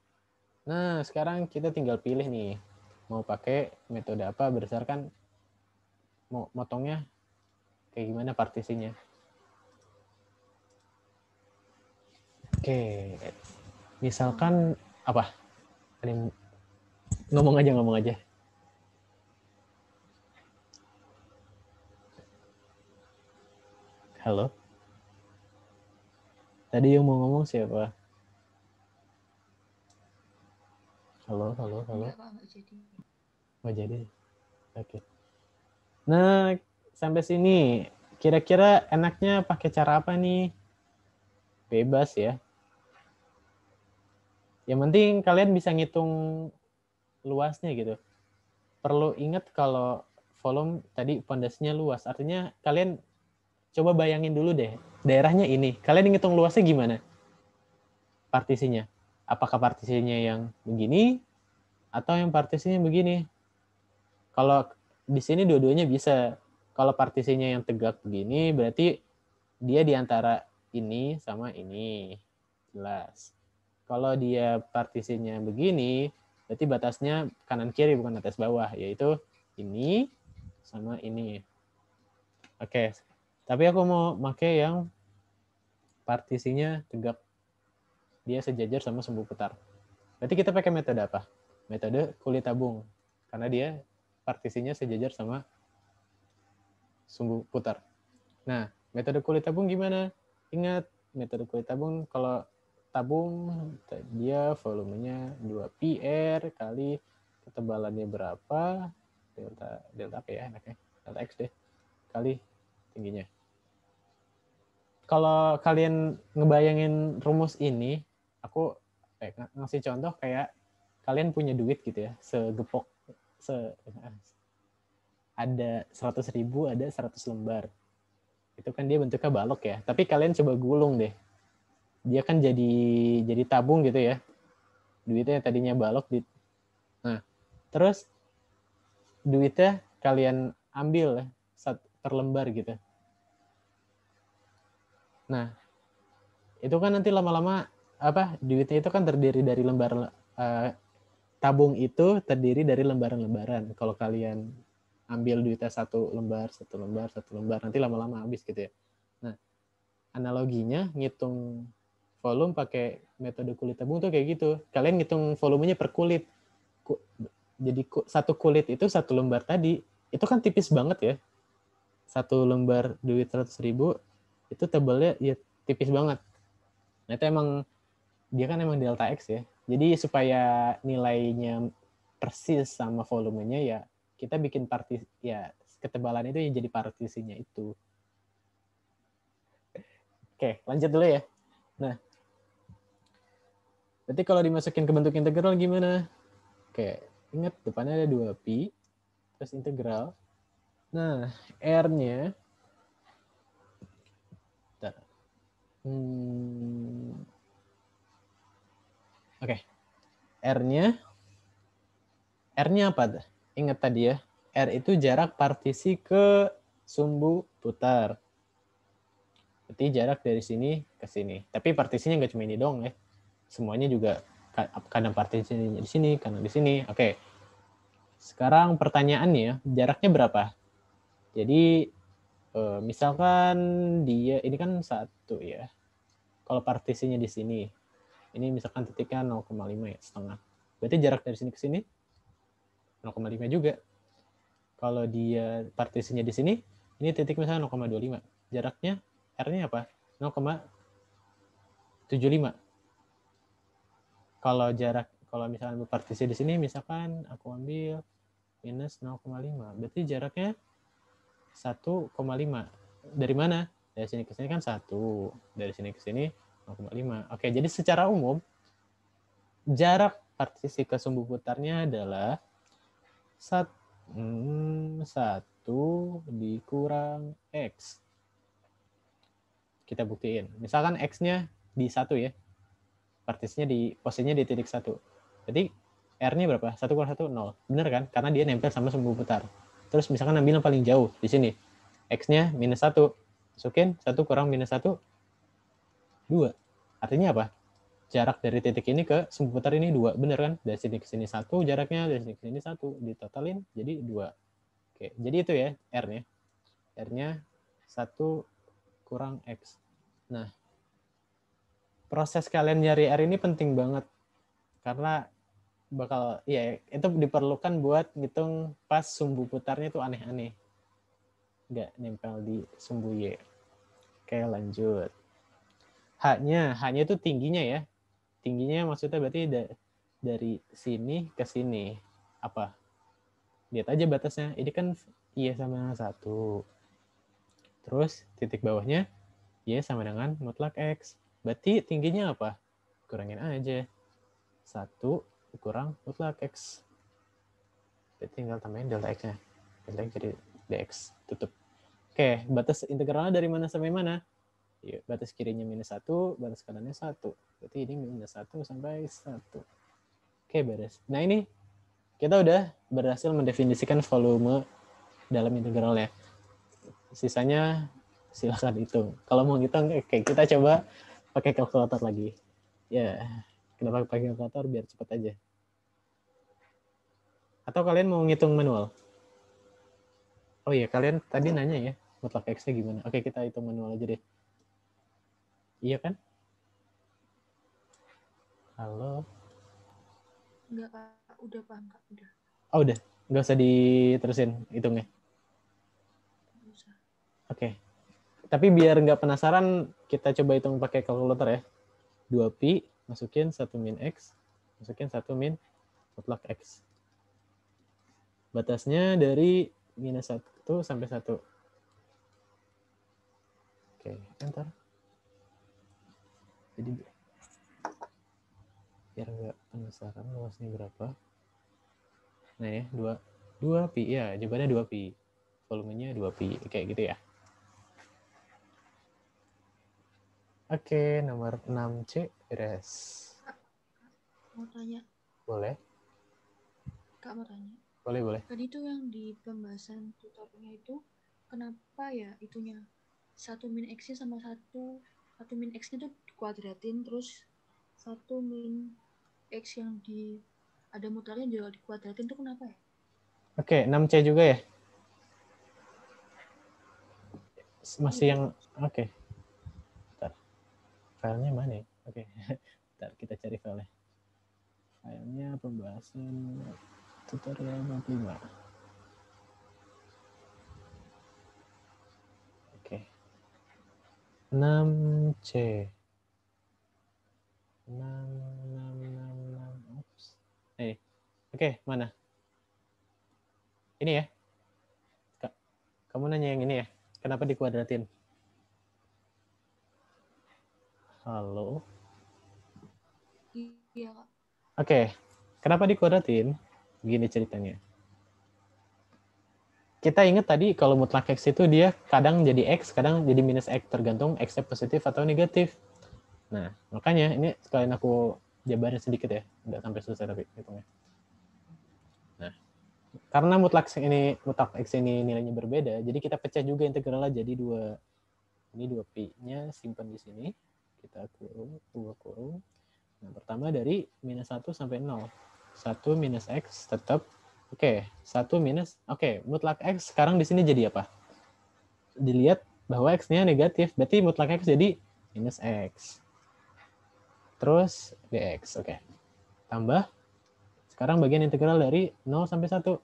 Nah, sekarang kita tinggal pilih nih. Mau pakai metode apa berdasarkan mau motongnya kayak gimana partisinya. Oke, misalkan apa? Ada yang ngomong aja. Halo? Tadi yang mau ngomong siapa? Halo. Enggak, Kak, enggak jadi. Nggak jadi. Oke. Nah, sampai sini kira-kira enaknya pakai cara apa nih? Bebas ya. Yang penting kalian bisa ngitung luasnya gitu. Perlu ingat kalau volume tadi pondasinya luas. Artinya kalian coba bayangin dulu deh. Daerahnya ini. Kalian ngitung luasnya gimana? Partisinya. Apakah partisinya yang begini atau yang partisinya begini? Kalau di sini dua-duanya bisa. Kalau partisinya yang tegak begini, berarti dia di antara ini sama ini. Jelas. Kalau dia partisinya begini, berarti batasnya kanan kiri bukan atas bawah, yaitu ini sama ini. Oke. Tapi aku mau pakai yang partisinya tegak. Dia sejajar sama sumbu putar. Berarti kita pakai metode apa? Metode kulit tabung. Karena dia partisinya sejajar sama sumbu putar. Nah, metode kulit tabung gimana? Ingat, metode kulit tabung, kalau tabung dia volumenya 2πr kali ketebalannya berapa, delta apa ya enaknya? Delta X deh, kali tingginya. Kalau kalian ngebayangin rumus ini, aku ngasih contoh kayak kalian punya duit gitu ya, segepok, ada 100.000, ada 100 lembar. Itu kan dia bentuknya balok ya. Tapi kalian coba gulung deh. Dia kan jadi tabung gitu ya. Duitnya tadinya balok. Nah, terus duitnya kalian ambil per lembar gitu. Nah, itu kan nanti lama-lama duitnya itu kan terdiri dari lembar tabung itu terdiri dari lembaran-lembaran. Kalau kalian ambil duitnya satu lembar, nanti lama-lama habis gitu ya. Nah, analoginya ngitung volume pakai metode kulit tabung tuh kayak gitu. Kalian ngitung volumenya per kulit. Jadi satu kulit itu satu lembar tadi, itu kan tipis banget ya. Satu lembar duit 100.000 itu tebalnya ya tipis banget. Nah, itu emang dia kan emang delta X ya. Jadi supaya nilainya persis sama volumenya ya kita bikin partisi ya ketebalan itu ya jadi partisinya itu. Oke, lanjut dulu ya. Nah, berarti kalau dimasukin ke bentuk integral gimana? Oke, ingat depannya ada 2pi terus integral. Nah, R-nya Oke. R-nya apa? Ingat tadi ya, R itu jarak partisi ke sumbu putar. Berarti jarak dari sini ke sini. Tapi partisinya nggak cuma ini dong ya. Semuanya juga kadang partisinya di sini, kadang di sini. Oke. Sekarang pertanyaannya, jaraknya berapa? Jadi misalkan dia ini kan 1 ya. Kalau partisinya di sini, ini misalkan titiknya 0,5 ya, setengah. Berarti jarak dari sini ke sini 0,5 juga. Kalau dia partisinya di sini, ini titik misalnya 0,25. Jaraknya R-nya apa? 0,75. Kalau misalkan partisi di sini, misalkan aku ambil minus 0,5. Berarti jaraknya 1,5. Dari mana? Dari sini ke sini kan 1. Dari sini ke sini 0,5. Oke, jadi secara umum, jarak partisi ke sumbu putarnya adalah 1 dikurang X. Kita buktiin. Misalkan X-nya di 1 ya. Partisinya posisinya di titik 1. Berarti R-nya berapa? 1 kurang 1, 0. Bener kan? Karena dia nempel sama sumbu putar. Terus misalkan ambil yang paling jauh di sini. X-nya minus 1. Masukin 1 kurang minus 1, 2. Artinya apa? Jarak dari titik ini ke sumbu putar ini 2. Bener kan? Dari sini ke sini 1 jaraknya, dari sini ke sini 1. Ditotalin jadi 2. Oke, jadi itu ya R-nya. R-nya 1 kurang X. Nah, proses kalian nyari R ini penting banget. Karena ya itu diperlukan buat ngitung pas sumbu putarnya itu aneh-aneh. Nggak nempel di sumbu Y. Oke, lanjut. H-nya itu tingginya ya. Tingginya maksudnya berarti dari sini ke sini. Apa? Lihat aja batasnya. Ini kan Y sama 1. Terus titik bawahnya Y sama dengan mutlak X. Berarti tingginya apa? Kurangin aja. 1 kurang mutlak X. Berarti tinggal tambahin delta X-nya. Delta X jadi dx. Tutup. Oke, batas integralnya dari mana sampai mana? Ya, batas kirinya -1, batas kanannya 1. Berarti ini -1 sampai 1. Oke, beres. Nah, ini kita udah berhasil mendefinisikan volume dalam integralnya. Sisanya silakan hitung. Kalau mau ngitung, oke, kita coba pakai kalkulator lagi. Ya, kenapa pakai kalkulator? Biar cepat aja. Atau kalian mau ngitung manual? Oh iya, kalian tadi nanya ya, mutlak X-nya gimana? Oke, kita hitung manual aja deh. Iya kan? Halo? Enggak, Kak. Udah paham, Kak. Udah. Oh, udah. Nggak usah diterusin hitungnya. Nggak usah. Oke. Tapi biar nggak penasaran, kita coba hitung pakai kalkulator ya. 2pi, masukin 1 min X, masukin 1 min mutlak X. Batasnya dari -1 sampai 1. Oke, enter. Jadi biar nggak penasaran luasnya berapa. Nah ya, 2 pi. Ya, jawabannya 2 pi. Volumenya 2 pi. Kayak gitu ya. Oke, nomor 6C beres. Kak, mau tanya. Boleh? Kak mau tanya. Boleh. Tadi itu yang di pembahasan tutornya itu, kenapa ya itunya 1 min X-nya sama 1 min X-nya tuh dikuadratin, terus 1 min X yang ada mutlaknya juga dikuadratin tuh kenapa ya? Oke, 6C juga ya? Masih Iya. yang... Oke. Bentar. Filenya mana ya? Oke. Bentar, kita cari filenya. Filenya pembahasan tutorial 25. Oke. 6C. 6. Oops. Oke, mana? Ini ya? Kamu nanya yang ini ya? Kenapa dikuadratin? Halo? Iya, Kak. Oke. Kenapa dikuadratin? Begini ceritanya. Kita ingat tadi kalau mutlak X itu dia kadang jadi X, kadang jadi minus X, tergantung X-nya positif atau negatif. Nah, makanya ini sekalian aku jabarin sedikit ya. Nggak sampai selesai tapi hitungnya. Nah, karena mutlak X ini nilainya berbeda, jadi kita pecah juga integralnya jadi 2. Ini 2 pi-nya simpan di sini. Kita kurung, 2 kurung. Nah, pertama dari -1 sampai 0. 1 minus X tetap. Oke, 1 minus. Oke, mutlak X sekarang di sini jadi apa? Dilihat bahwa X-nya negatif. Berarti mutlak X jadi minus X. Terus dx. Oke. Tambah. Sekarang bagian integral dari 0 sampai 1.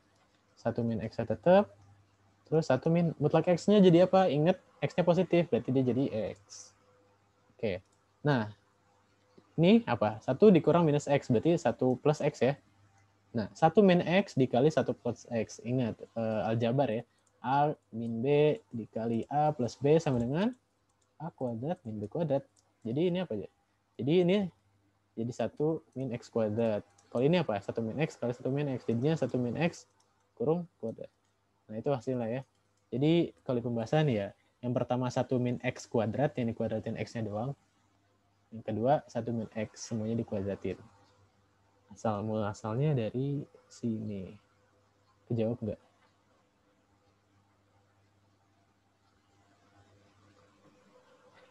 1 min X tetap. Terus 1 min mutlak X-nya jadi apa? Ingat X-nya positif. Berarti dia jadi X. Oke. Nah, ini apa? 1 dikurang minus X. Berarti 1 plus X ya. Nah, 1 min X dikali 1 plus X. Ingat, aljabar ya. A min B dikali A plus B sama dengan A kuadrat min B kuadrat. Jadi ini apa ya? Jadi ini jadi 1 min X kuadrat. Kalau ini apa? 1 min X kali 1 min X. Jadinya 1 min X kurung kuadrat. Nah, itu hasilnya ya. Jadi, kalau di pembahasan ya, yang pertama 1 min X kuadrat, yang dikuadratin X-nya doang. Yang kedua, 1 min X, semuanya dikuadratin. Asalnya dari sini. Kejawab nggak?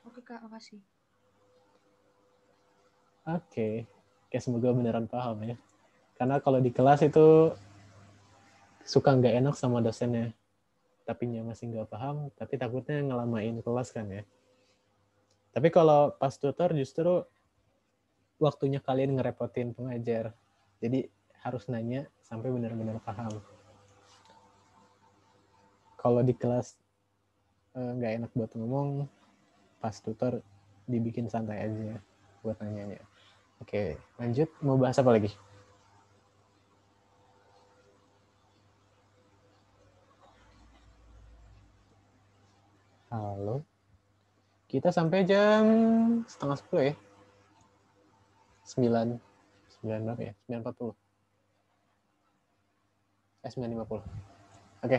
Oke, Kak, makasih. Oke, semoga beneran paham ya. Karena kalau di kelas itu suka nggak enak sama dosennya. tapinya masih nggak paham, tapi takutnya ngelamain kelas kan ya. Tapi kalau pas tutor justru waktunya kalian ngerepotin pengajar. Jadi harus nanya sampai benar-benar paham. Kalau di kelas nggak enak buat ngomong, pas tutor dibikin santai aja buat nanyanya. Oke, lanjut. Mau bahas apa lagi? Halo. Kita sampai jam 9:30 ya. 9 berapa ya? 9:40. 9:50. Oke.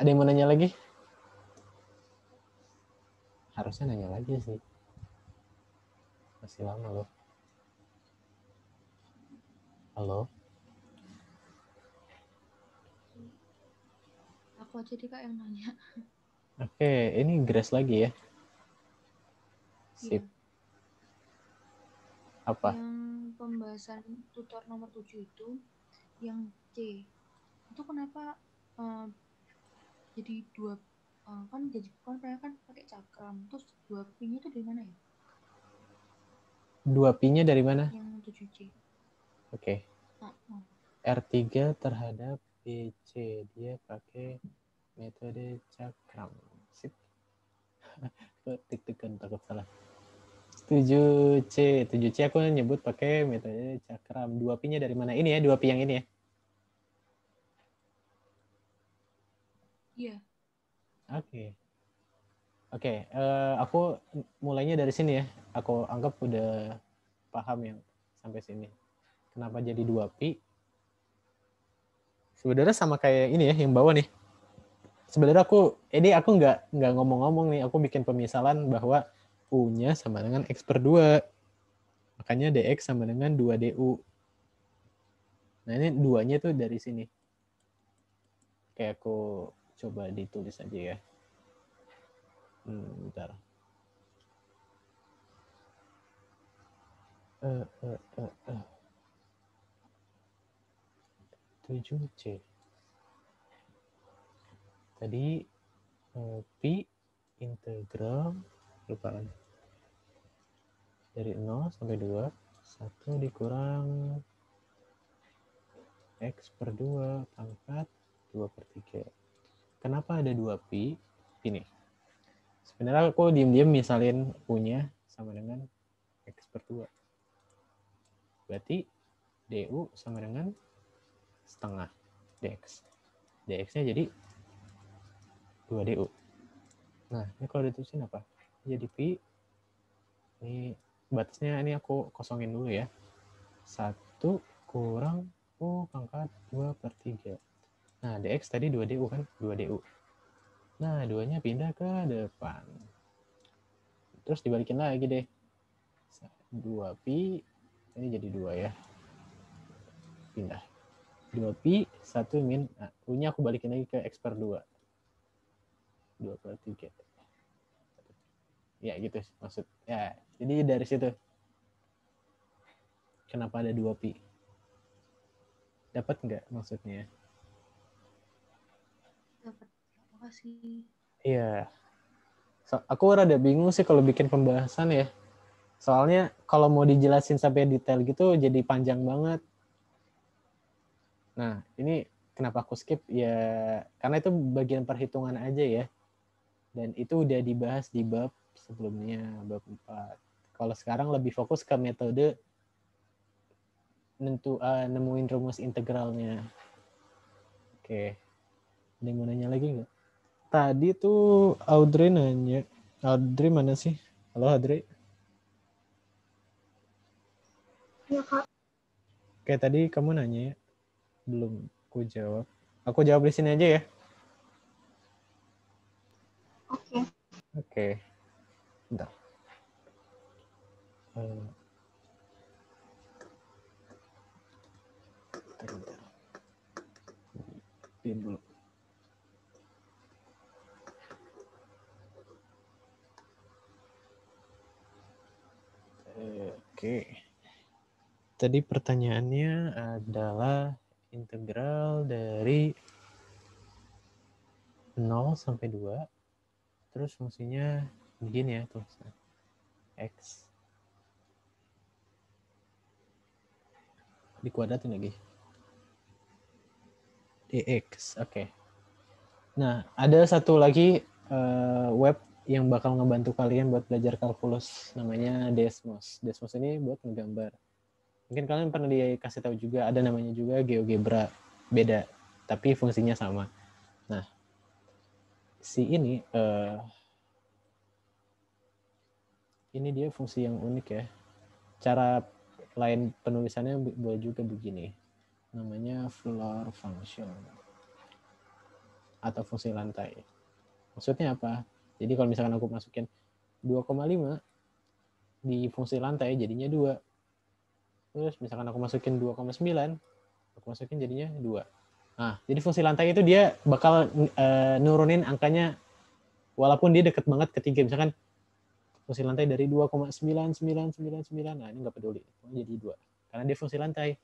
Ada yang mau nanya lagi? Harusnya nanya lagi sih. Masih lama loh. Halo. Aku aja deh Kak yang nanya. Oke, ini Grace lagi ya. Sip. Iya. Apa? Yang pembahasan tutor nomor 7 itu, yang C, itu kenapa jadi dua, kan jadi kan pakai cakram, terus dua P-nya itu dari mana ya? 2P-nya dari mana? Yang 7C. Oke. Oh. R3 terhadap BC. Dia pakai metode cakram. Sip. Tik-tikan takut salah. 7C. 7C aku nyebut pakai metode cakram. 2P-nya dari mana? Ini ya, 2P yang ini ya. Iya. Oke, aku mulainya dari sini ya. Aku anggap udah paham yang sampai sini. Kenapa jadi 2P? Sebenarnya sama kayak ini ya, yang bawah nih. Sebenarnya aku nggak ngomong-ngomong nih. Aku bikin pemisalan bahwa U-nya sama dengan X/2. Makanya DX sama dengan 2DU. Nah ini 2-nya tuh dari sini. Kayak aku coba ditulis aja ya. Bentar. 7C. Tadi P integral lupa lagi. Dari 0 sampai 2, 1 dikurang X/2 pangkat 2/3. Kenapa ada 2P? Ini. Sebenarnya aku diam-diam misalin U-nya sama dengan X/2. Berarti DU sama dengan setengah DX. DX-nya jadi 2DU. Nah, ini kalau ditulisin apa? Jadi P. Ini batasnya ini aku kosongin dulu ya. 1 kurang U pangkat 2/3. Nah, DX tadi 2DU kan? 2DU. Nah, 2-nya pindah ke depan. Terus dibalikin lagi deh. 2Pi, ini jadi 2 ya. Pindah. 2Pi, 1 min. Nah, U-nya aku balikin lagi ke X/2. 2/3. Ya, gitu maksud. Ya, jadi dari situ. Kenapa ada 2Pi? Dapat nggak maksudnya? Dapat. Makasih. Iya. Aku rada bingung sih kalau bikin pembahasan ya. Soalnya kalau mau dijelasin sampai detail gitu jadi panjang banget. Nah, ini kenapa aku skip? Ya, karena itu bagian perhitungan aja ya. Dan itu udah dibahas di bab sebelumnya, bab 4. Kalau sekarang lebih fokus ke metode nemuin rumus integralnya. Oke. Ada yang mau nanya lagi nggak? Tadi tuh Audrey nanya. Audrey mana sih? Halo Audrey. Ya, Kak. Oke, tadi kamu nanya ya. Belum aku jawab. Aku jawab di sini aja ya. Oke. Oke. Bentar. Bentar. Pin dulu. Oke. Tadi pertanyaannya adalah integral dari 0 sampai 2. Terus fungsinya begini ya tuh. X. Dikuadratin lagi. dx. Oke. Nah, ada satu lagi web yang bakal ngebantu kalian buat belajar kalkulus, namanya Desmos. Desmos ini buat ngegambar. Mungkin kalian pernah dikasih tahu juga, ada namanya juga GeoGebra, beda, tapi fungsinya sama. Nah, ini dia fungsi yang unik ya. Cara lain penulisannya boleh juga begini, namanya floor function atau fungsi lantai. Maksudnya apa? Jadi kalau misalkan aku masukin 2,5 di fungsi lantai jadinya 2. Terus misalkan aku masukin 2,9, aku masukin jadinya 2. Nah, jadi fungsi lantai itu dia bakal nurunin angkanya walaupun dia deket banget ke 3. Misalkan fungsi lantai dari 2,9999. Nah, ini nggak peduli. Jadi 2. Karena dia fungsi lantai.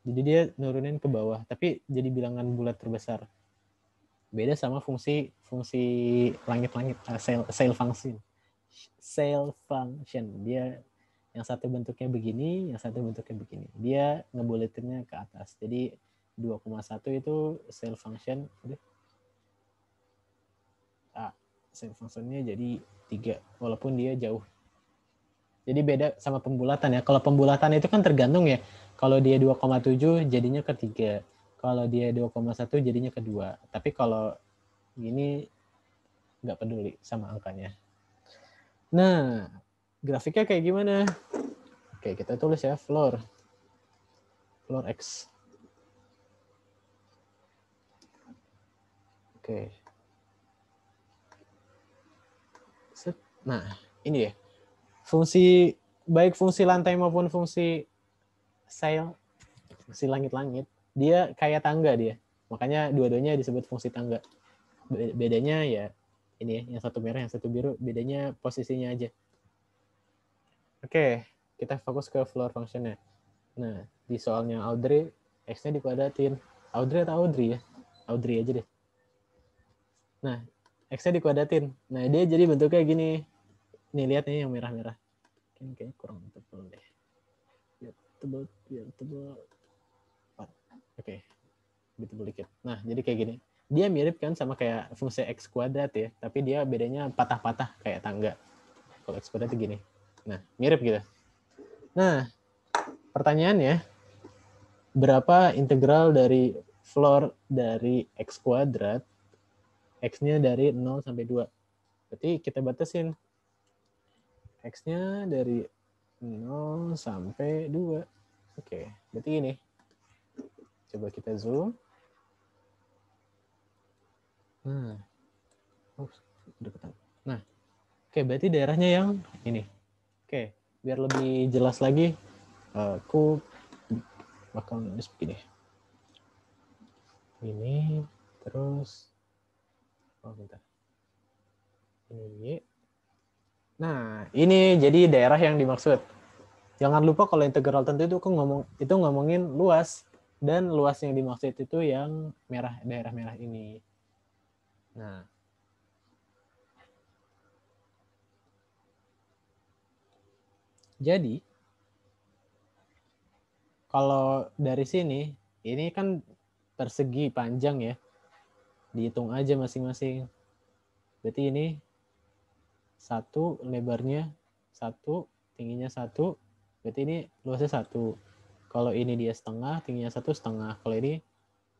Jadi dia nurunin ke bawah, tapi jadi bilangan bulat terbesar. Beda sama fungsi langit-langit, sail function. Sail function. Dia yang satu bentuknya begini, yang satu bentuknya begini. Dia ngebuletinnya ke atas. Jadi 2,1 itu sail function. Sail functionnya jadi 3, walaupun dia jauh. Jadi beda sama pembulatan ya. Kalau pembulatan itu kan tergantung ya. Kalau dia 2,7 jadinya ke 3. Kalau dia 2,1 jadinya ke 2. Tapi kalau gini nggak peduli sama angkanya. Nah, grafiknya kayak gimana? Oke, kita tulis ya, floor X. Oke. Nah, ini ya. Baik fungsi lantai maupun fungsi sail, fungsi langit-langit, dia kayak tangga dia. Makanya dua-duanya disebut fungsi tangga. Bedanya ya ini ya, yang satu merah, yang satu biru, bedanya posisinya aja. Oke, kita fokus ke floor function-nya. Nah, di soalnya Audrey, X-nya dikuadratin. Audrey atau Audrey ya? Audrey aja deh. Nah, X-nya dikuadratin. Nah, dia jadi bentuknya gini. Nih, lihat nih yang merah-merah. Kayaknya kurang tebal deh. Biar tebal. Oke, tebal dikit. Nah, jadi kayak gini. Dia mirip kan sama kayak fungsi X kuadrat ya, tapi dia bedanya patah-patah kayak tangga. Kalau X kuadrat itu gini. Nah, mirip gitu. Nah, pertanyaannya, berapa integral dari floor dari X kuadrat, X-nya dari 0 sampai 2. Berarti kita batasin. X-nya dari 0 sampai 2. Oke, berarti ini. Coba kita zoom. Nah, nah, oke, berarti daerahnya yang ini. Oke, biar lebih jelas lagi, aku bakal nulis begini. Ini, terus, bentar. Ini Y. Nah, ini jadi daerah yang dimaksud. Jangan lupa kalau integral tentu itu ngomongin luas, dan luas yang dimaksud itu yang merah, daerah merah ini. Nah, jadi kalau dari sini ini kan persegi panjang ya, dihitung aja masing-masing. Berarti ini 1, lebarnya 1, tingginya 1, berarti ini luasnya 1. Kalau ini dia setengah, tingginya 1 setengah. Kalau ini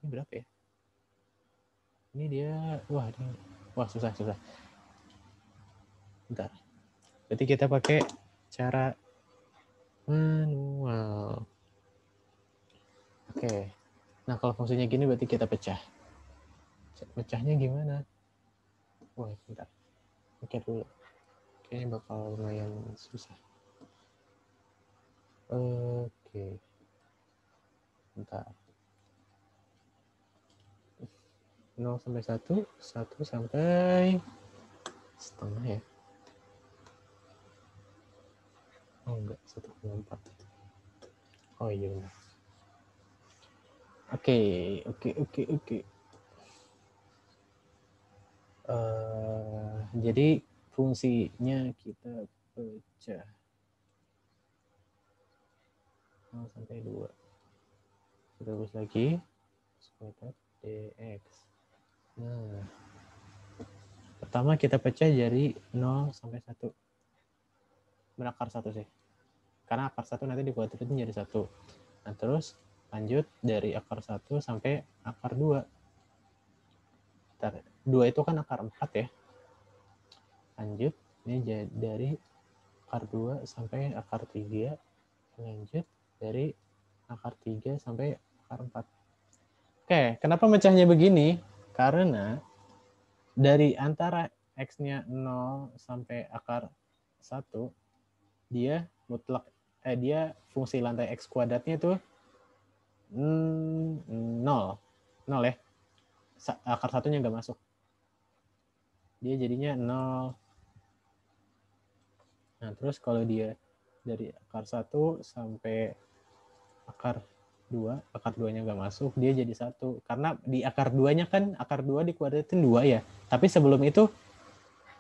berapa ya? Ini dia, wah susah. Bentar. Berarti kita pakai cara manual. Oke. Nah, kalau fungsinya gini berarti kita pecah. Pecahnya gimana? Wah, bentar. Oke dulu. Kayaknya bakal lumayan susah. Oke. Bentar. 0 sampai 1, 1 sampai setengah ya. Oh enggak, 1,4. Oh iya benar. Oke. Jadi fungsinya kita pecah 0 sampai 2. Kita tulis lagi sekuadrat dx. Nah, pertama kita pecah dari 0 sampai 1. Berakar 1 sih. Karena akar 1 nanti dikuadratin jadi 1. Nah, terus lanjut dari akar 1 sampai akar 2. Bentar, 2 itu kan akar 4 ya. Lanjut, ini dari akar 2 sampai akar 3. Lanjut dari akar 3 sampai akar 4. Oke, kenapa mecahnya begini? Karena dari antara X-nya 0 sampai akar 1, dia mutlak, dia fungsi lantai X kuadratnya itu 0. 0 ya. Akar satunya nggak masuk. Dia jadinya 0. Nah, terus kalau dia dari akar 1 sampai akar 2, akar 2-nya nggak masuk, dia jadi 1. Karena di akar 2-nya kan, akar 2 dikuadratin 2 ya. Tapi sebelum itu,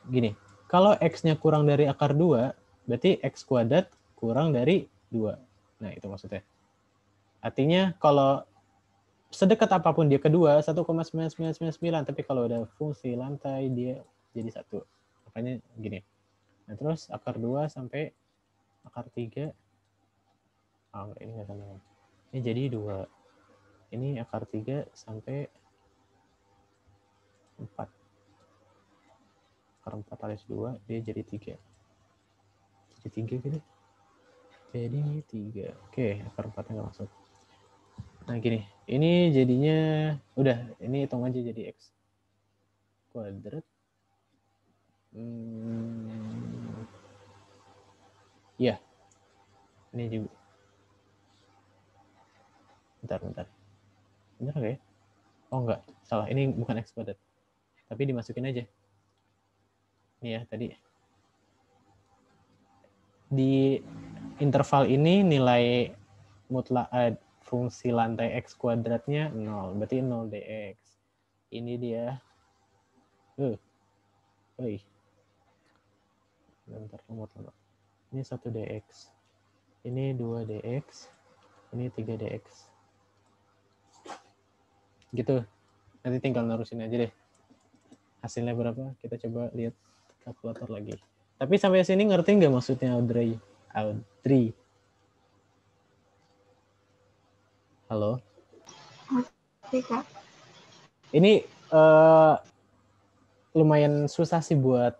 gini, kalau X-nya kurang dari akar 2, berarti X kuadrat kurang dari 2. Nah, itu maksudnya. Artinya kalau sedekat apapun dia kedua, 1,9999, tapi kalau udah fungsi lantai, dia jadi 1. Makanya gini. Nah, terus akar 2 sampai akar 3, ini nggak sama. Ini jadi 2. Ini akar 3 sampai 4. Akar 4 alias 2, dia jadi 3. Jadi 3 gitu. Jadi 3. Oke, akar 4-nya nggak masuk. Nah, gini. Ini jadinya, udah, ini hitung aja jadi X kuadrat. Ya. Ini juga. Bentar. Bener nggak ya? Oh, enggak. Salah. Ini bukan X kuadrat. Tapi dimasukin aja. Ini ya, tadi. Di interval ini nilai mutlak fungsi lantai X kuadratnya 0. Berarti 0 dx. Ini dia. Bentar, lama. Ini 1 dx. Ini 2 dx. Ini 3 dx. Gitu. Nanti tinggal narusin aja deh. Hasilnya berapa? Kita coba lihat kalkulator lagi. Tapi sampai sini ngerti nggak maksudnya Audrey? Halo? Oke, Kak. Ini lumayan susah sih buat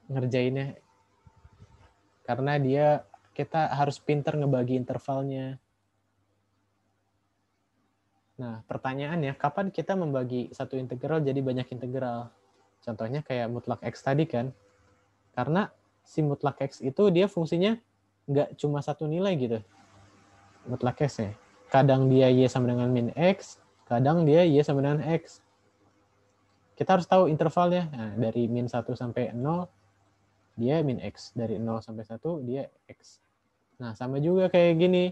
ngerjainnya. Karena kita harus pinter ngebagi intervalnya. Nah, pertanyaannya, kapan kita membagi satu integral jadi banyak integral? Contohnya kayak mutlak X tadi kan. Karena si mutlak X itu dia fungsinya nggak cuma satu nilai gitu. Mutlak X ya. Kadang dia Y sama dengan min X, kadang dia Y sama dengan X. Kita harus tahu intervalnya. Nah, dari min 1 sampai 0, dia min X. Dari 0 sampai 1, dia X. Nah, sama juga kayak gini.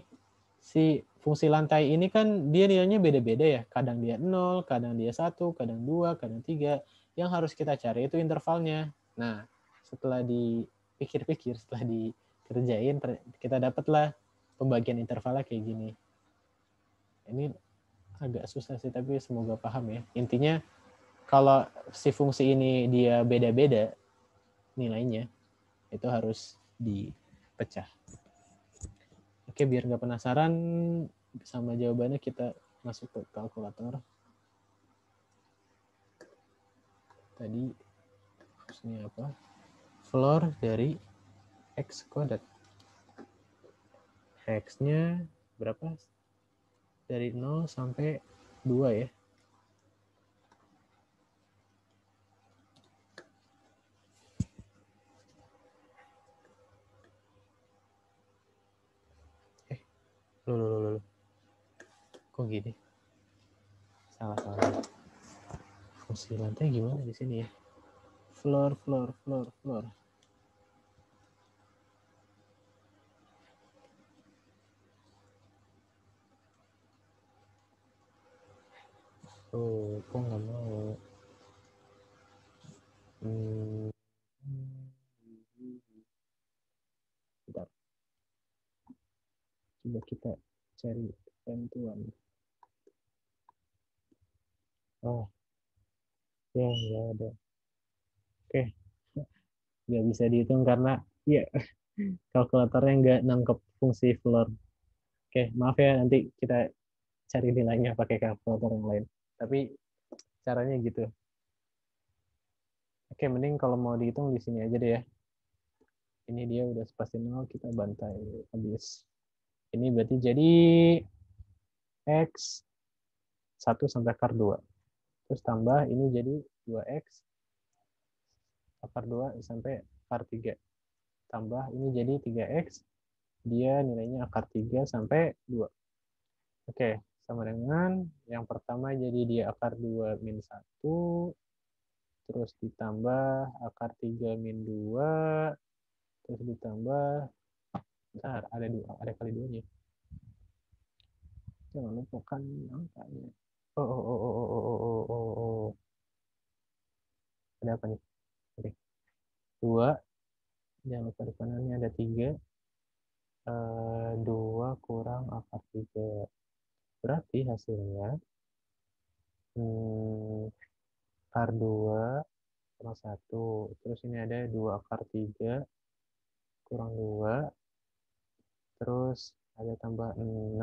Si fungsi lantai ini kan dia nilainya beda-beda ya. Kadang dia 0, kadang dia 1, kadang 2, kadang 3. Yang harus kita cari itu intervalnya. Nah, setelah dipikir-pikir, setelah dikerjain, kita dapatlah pembagian intervalnya kayak gini. Ini agak susah sih, tapi semoga paham ya. Intinya, kalau si fungsi ini dia beda-beda nilainya, itu harus dipecah. Oke, biar nggak penasaran sama jawabannya, kita masuk ke kalkulator. Tadi maksudnya apa? Floor dari X kuadrat. X-nya berapa? Dari 0 sampai 2 ya. Loh. Kok gini? Salah. Fungsi lantai gimana di sini ya? Floor. Kok nggak mau? Hmm. Bentar. Coba kita cari bantuan. Oh, ya nggak ada. Oke, nggak bisa dihitung karena ya kalkulatornya nggak nangkep fungsi floor. Oke, maaf ya, nanti kita cari nilainya pakai kalkulator yang lain. Tapi caranya gitu. Oke, mending kalau mau dihitung di sini aja deh ya. Ini dia udah spasi 0, kita bantai habis. Ini berarti jadi X 1 sampai akar 2. Terus tambah ini jadi 2X akar 2 sampai akar 3. Tambah ini jadi 3X, dia nilainya akar 3 sampai 2. Oke, sama dengan yang pertama jadi dia akar 2 min 1, terus ditambah akar 3 min 2, terus ditambah, bentar, ada kali 2-nya. Jangan lupakan angkanya. Oh. Ada apa nih? Oke. 2, jangan lupa di kanannya ada 3. 2 kurang akar 3. Berarti hasilnya akar 2 kurang 1. Terus ini ada 2 akar 3 kurang 2. Terus ada tambah 6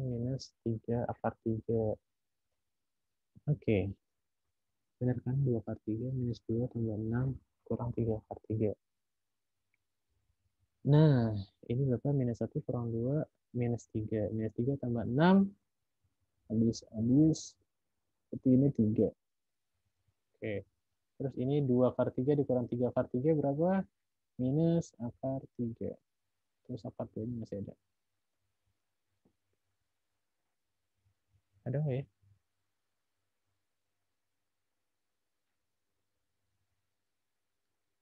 minus 3 akar 3. Oke, benar kan? 2 akar 3 minus 2 tambah 6 kurang 3 akar 3. Nah, ini berapa? Minus 1 kurang 2 minus 3. Minus 3 tambah 6. Habis. Seperti ini 3. Oke. Terus ini 2 akar 3 dikurang 3 akar 3 berapa? Minus akar 3. Terus akar 2 ini masih ada. Ada nggak ya?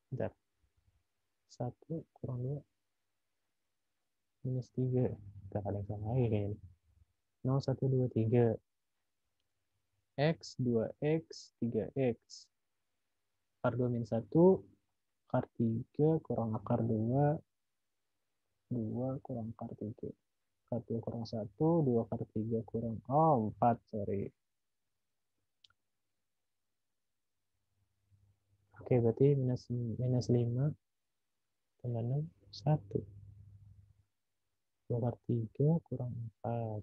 Bentar. 1 kurang 2 minus 3. Bentar, ada yang salah lagi kayaknya. 0, 1, 2, 3. X, 2X, 3X. Akar 2 min 1. Akar 3 kurang akar 2. 2 kurang akar 3. Akar 2 kurang 1. 2 akar 3 kurang... Oh, 4. Sorry. Oke, berarti minus 5 tambah 6, 1. 2 akar 3 kurang 4.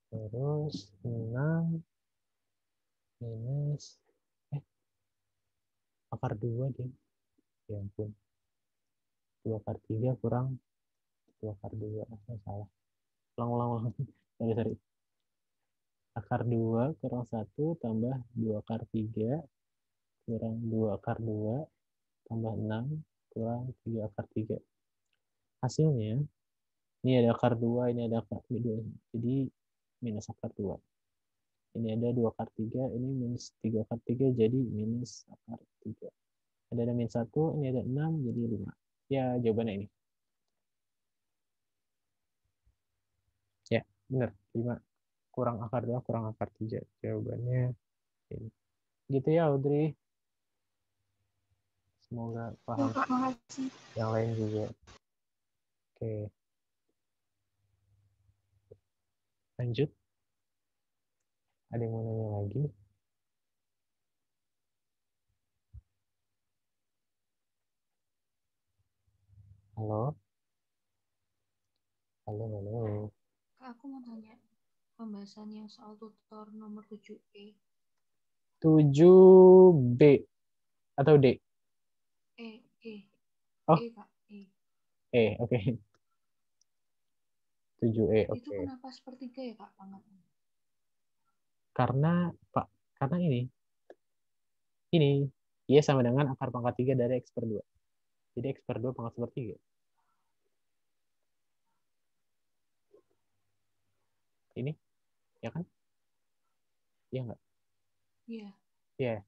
Terus 6 minus akar 2 deh. Ya ampun. 2 akar 3 kurang 2 akar 2. Salah. Ulang. Sorry. Akar 2 kurang 1 tambah 2 akar 3 kurang 2 akar 2 tambah 6 kurang 3 akar 3. Hasilnya, ini ada akar 2, ini ada akar 2. Jadi minus akar 2. Ini ada 2 akar 3, ini minus 3 akar 3, jadi minus akar 3. Ada min 1, ini ada 6, jadi 5. Ya, jawabannya ini. Ya, benar. 5 kurang akar 2 kurang akar 3. Jawabannya ini. Gitu ya, Audrey. Semoga paham. Makasih. Yang lain juga. Oke. Lanjut. Ada yang mau nanya lagi? Halo? Halo. Kak, aku mau tanya pembahasan yang soal tutor nomor 7E. 7B atau D? Oh, Kak, E. oke. 7E, Itu oke. kenapa sepertiga ya, Kak, pangkatnya? Karena ini ia sama dengan akar pangkat 3 dari X per 2. Jadi X per 2 pangkat sepertiga. Ini, ya kan? Iya nggak? Iya. Iya,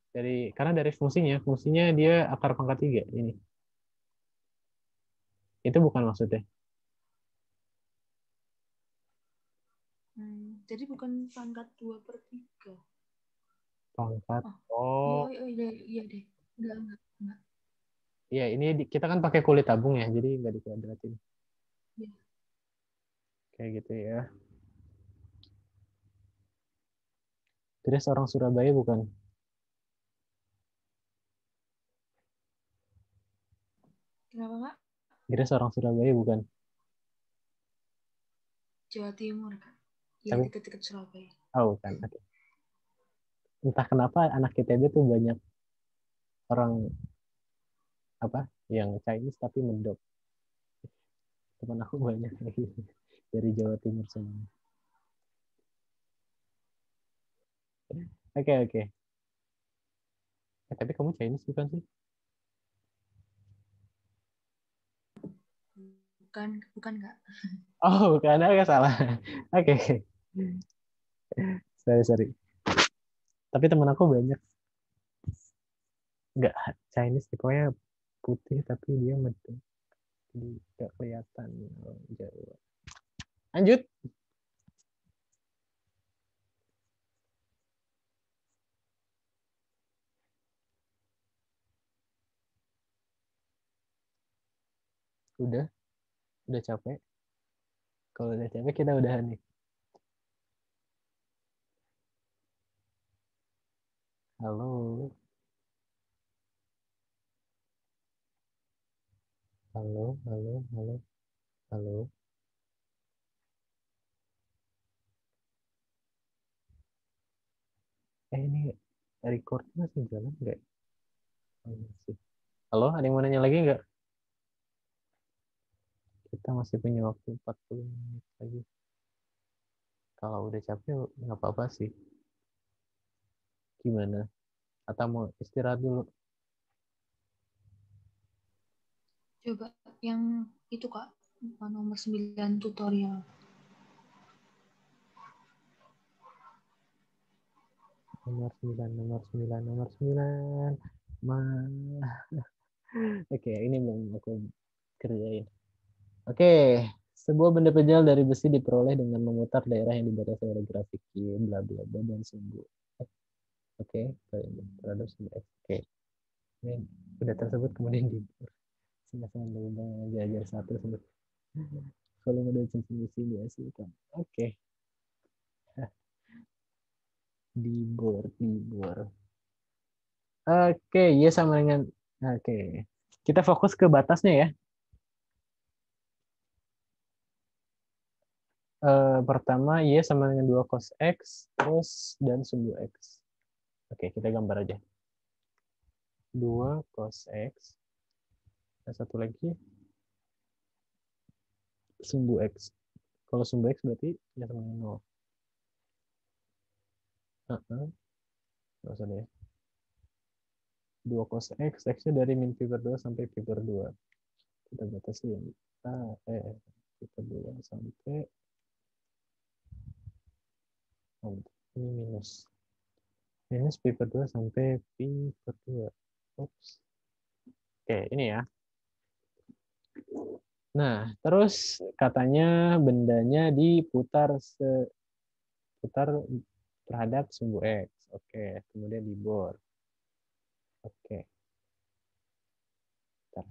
karena dari fungsinya dia akar pangkat 3 ini. Itu bukan maksudnya. Jadi bukan pangkat 2/3. Pangkat. Iya, Oh, iya, iya, iya deh. Enggak. iya ini kita kan pakai kulit tabung ya, jadi nggak dikuadratin. Iya. Kayak gitu ya. Grace orang Surabaya bukan? Kenapa, Kak? Grace orang Surabaya bukan? Jawa Timur, Kak. Iya, Tapi deket-deket Surabaya. bukan. Oke. Entah kenapa anak ITB tuh banyak orang apa yang Chinese tapi medok. Teman aku banyak kayak gitu. Dari Jawa Timur semua. Oke, oke. Tapi kamu Chinese bukan sih? Bukan, Kak. Oh, bukan. Agak salah. Oke. Sorry, sorry. Tapi teman aku banyak nggak Chinese, pokoknya putih tapi dia medok. Jadi nggak kelihatan orang Jawa. Lanjut. Udah, udah capek. Kalau udah capek kita udahan nih. Halo, halo, halo, halo, halo. Ini record masih jalan nggak? Oh, masih. Halo, ada yang mau nanya lagi nggak? Kita masih punya waktu 40 menit lagi. Kalau udah capek nggak apa-apa sih. Gimana? Atau mau istirahat dulu? Coba yang itu, Kak. Nomor 9 tutorial. Nomor 9, nomor 9, nomor 9. Oke, ini belum aku kerjain. Oke, sebuah benda penjal dari besi diperoleh dengan memutar daerah yang dibatasi oleh grafik Y, bla bla bla dan sumbu. Oke, terhadap sumbu X. Oke, ini udah tersebut kemudian di sama lubang ajar satu sebut volume dan besi dihasilkan. Oke, di bor. Oke, ya sama dengan oke. Kita fokus ke batasnya ya. Pertama, y sama dengan 2 cos X, terus dan sumbu X. Oke, kita gambar aja. 2 cos X, dan satu lagi sumbu X. Kalau sumbu X berarti ya sama dengan 0. Nggak usah deh. 2 cos X, X-nya dari min pi per 2 sampai pi per 2. Kita batasin. Pi per 2 sampai, ini minus. Minus pi per 2 sampai pi per 2. Oops. Oke, ini ya. Nah, terus katanya bendanya diputar seputar terhadap sumbu X. Oke, kemudian dibor. Oke, bentar.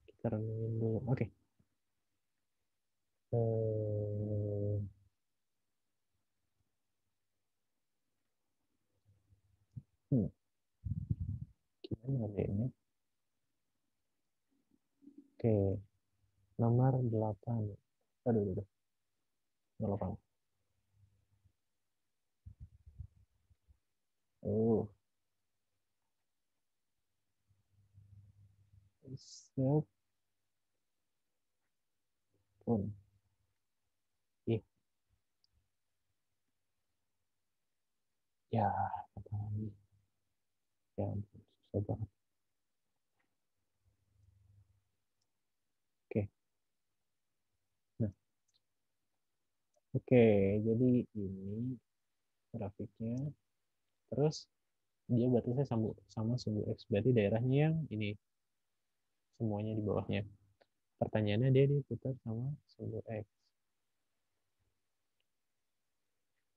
Kita renungin dulu. Oke. Eh, hmm, Gimana ini? Oke, nomor 8. Aduh. 8. Oh, set pun. Ih, ya, apa lagi? Ya, susah banget. Oke, nah, oke. Jadi ini grafiknya. Terus dia batasnya sama sumbu X. Berarti daerahnya yang ini. Semuanya di bawahnya. Pertanyaannya dia diputar sama sumbu X.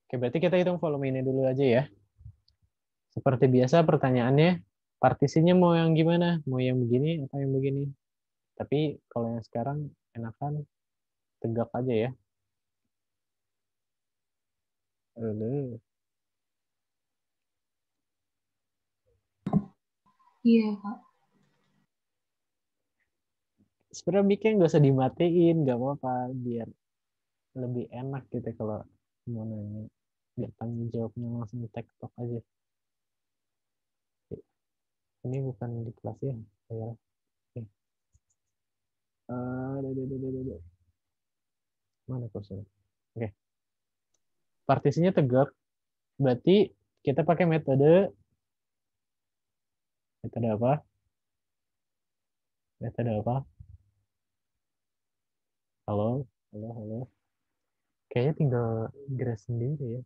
Oke, berarti kita hitung volume ini dulu aja ya. Seperti biasa pertanyaannya, partisinya mau yang gimana? Mau yang begini atau yang begini? Tapi kalau yang sekarang enakan tegak aja ya. Aduh. Iya, Kak. Sebenarnya mic-nya nggak usah dimatiin, nggak apa-apa, biar lebih enak gitu kalau mau nanya. Biar tanya jawabnya langsung tektok aja. Ini bukan di kelas ya. Ya. Oke. Mana kursornya? Oke. Partisinya tegak, berarti kita pakai metode apa? Metode apa? Halo, halo, halo. Kayaknya tinggal gerak sendiri ya.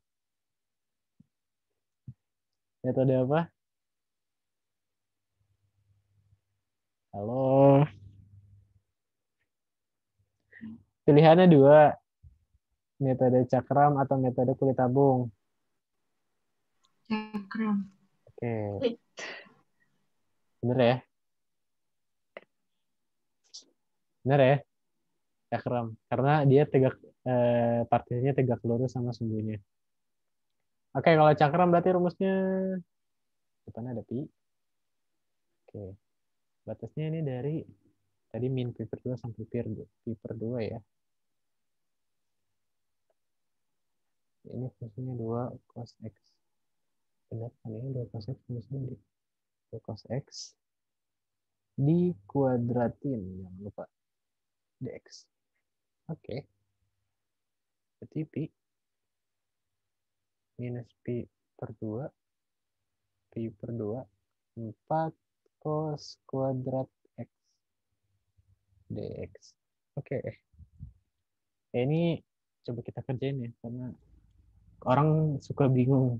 Metode apa? Halo. Pilihannya dua, metode cakram atau metode kulit tabung. Cakram. Oke, bener ya? Bener ya? Cakram. Karena dia tegak, partisinya tegak lurus sama sumbunya. Oke, kalau cakram berarti rumusnya depannya ada pi. Oke, batasnya ini dari tadi min pi per 2 sampai pi per 2 ya. Ini fungsinya 2 cos x. Benar kan ini 2 cos x fungsinya 2 cos x dikuadratin, jangan lupa dx. Oke, berarti pi minus pi per 2, pi per 2, 4 cos kuadrat x dx. Oke, ini coba kita kerjain ya, karena orang suka bingung.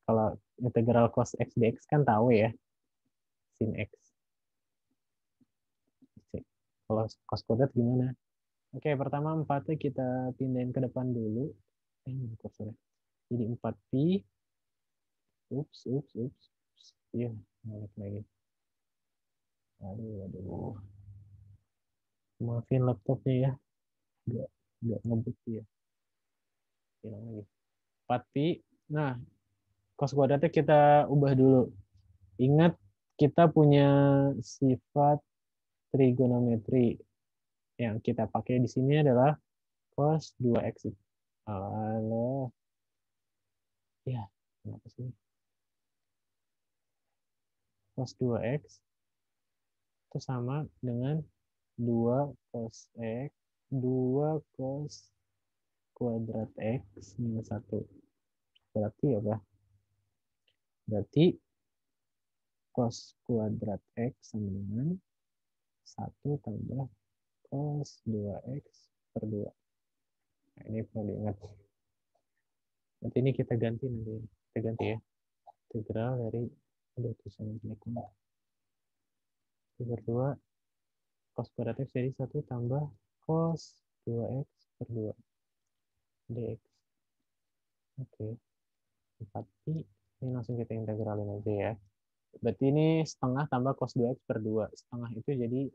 Kalau integral cos x dx kan tahu ya, sin x. Kalau cos kuadrat gimana? Oke, pertama 4-nya kita pindahin ke depan dulu. Kursornya. Jadi 4pi. Ups. Iya, balik lagi. Aduh. Maafin laptopnya ya. Nggak ngebut ya. Hilang lagi. 4pi. Nah, cos kuadratnya kita ubah dulu. Ingat, kita punya sifat trigonometri. Yang kita pakai di sini adalah cos 2x. Halo. Ya, kenapa sih? Cos 2x itu sama dengan 2 cos x, 2 cos kuadrat x minus 1. Berarti apa? Berarti cos kuadrat x sama dengan 1 tambah cos 2x per 2. Nah, ini perlu diingat. Nanti ini kita ganti nanti. Kita ganti ya. Integral dari tulisan jelek banget. Per 2 cos kuadrat x jadi 1 tambah cos 2x per 2 dx. Oke. 4pi. Ini langsung kita integralin aja ya. Berarti ini setengah tambah cos 2x per 2. Setengah itu jadi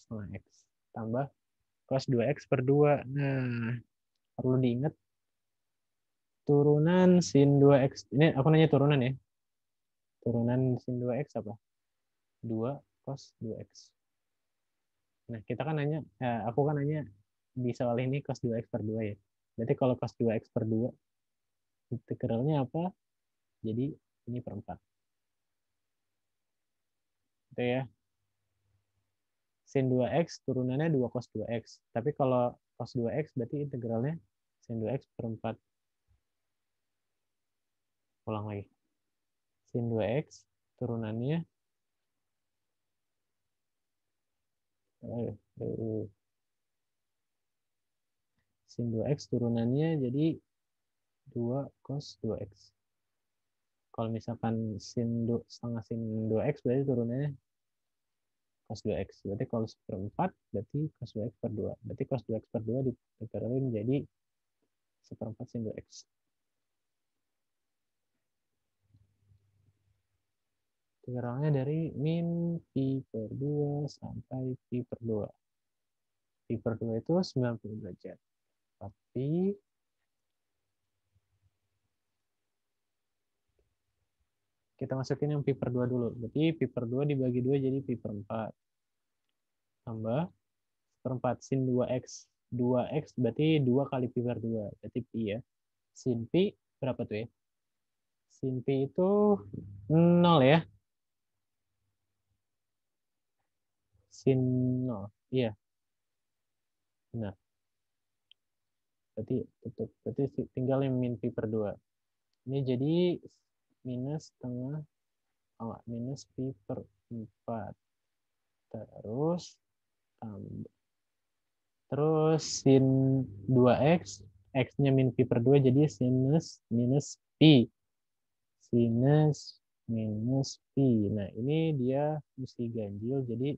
setengah x. Tambah cos 2x per 2. Nah, perlu diingat turunan sin 2x. Ini aku nanya turunan ya. Turunan sin 2x apa? 2 cos 2x. Nah, kita kan nanya, aku kan nanya di soal ini cos 2x per 2 ya. Berarti kalau cos 2x per 2, integralnya apa? Jadi ini per 4. Itu ya. Sin 2x turunannya 2 cos 2x. Tapi kalau cos 2x berarti integralnya sin 2x per 4. Ulang lagi. Sin 2x turunannya sin 2x turunannya jadi 2 cos 2x. Kalau misalkan setengah sin 2x berarti turunannya cos 2x. Berarti kalau seperempat berarti cos 2x per 2. Berarti cos 2x per 2 ditekeralin jadi seperempat sin 2x. Integralnya dari min pi per 2 sampai pi per 2. Pi per 2 itu 90 derajat. Tapi kita masukin yang pi per 2 dulu. Berarti pi per 2 dibagi 2 jadi pi per 4. Tambah per 4 sin 2x. 2x berarti 2 kali pi per 2. Berarti pi ya. Sin pi berapa tuh ya? Sin pi itu 0 ya. Sin 0. Iya, benar. Berarti tutup. Berarti tinggal yang min pi per 2. Ini jadi minus setengah, minus pi per 4. Terus tambah. Terus sin 2x, x-nya min pi per 2 jadi sinus minus pi. Sinus minus pi. Nah, ini dia mesti ganjil jadi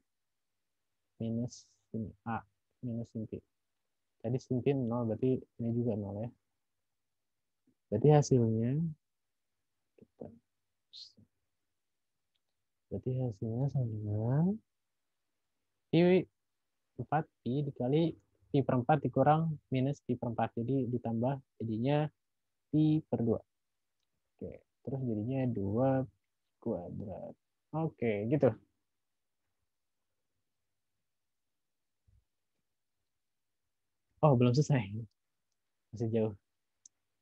minus sin a, minus sin pi. Tadi sin pi 0, berarti ini juga 0 ya. Berarti hasilnya kita berarti hasilnya sama dengan pi 4 pi dikali pi per 4 dikurang minus pi per 4. Jadi ditambah jadinya pi per 2. Oke, terus jadinya 2 kuadrat. Oke, gitu. Oh, belum selesai. Masih jauh.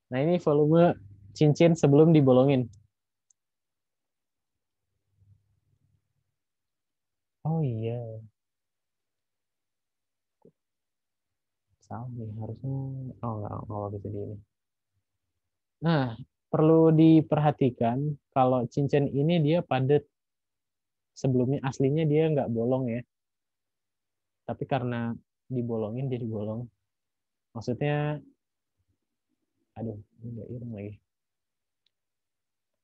Nah, ini volume cincin sebelum dibolongin. Oh iya, salah nih. Harusnya, oh nggak bisa di ini. Nah, perlu diperhatikan kalau cincin ini dia padat. Sebelumnya aslinya dia nggak bolong ya. Tapi karena dibolongin jadi bolong. Maksudnya, aduh, ini nggak ireng lagi.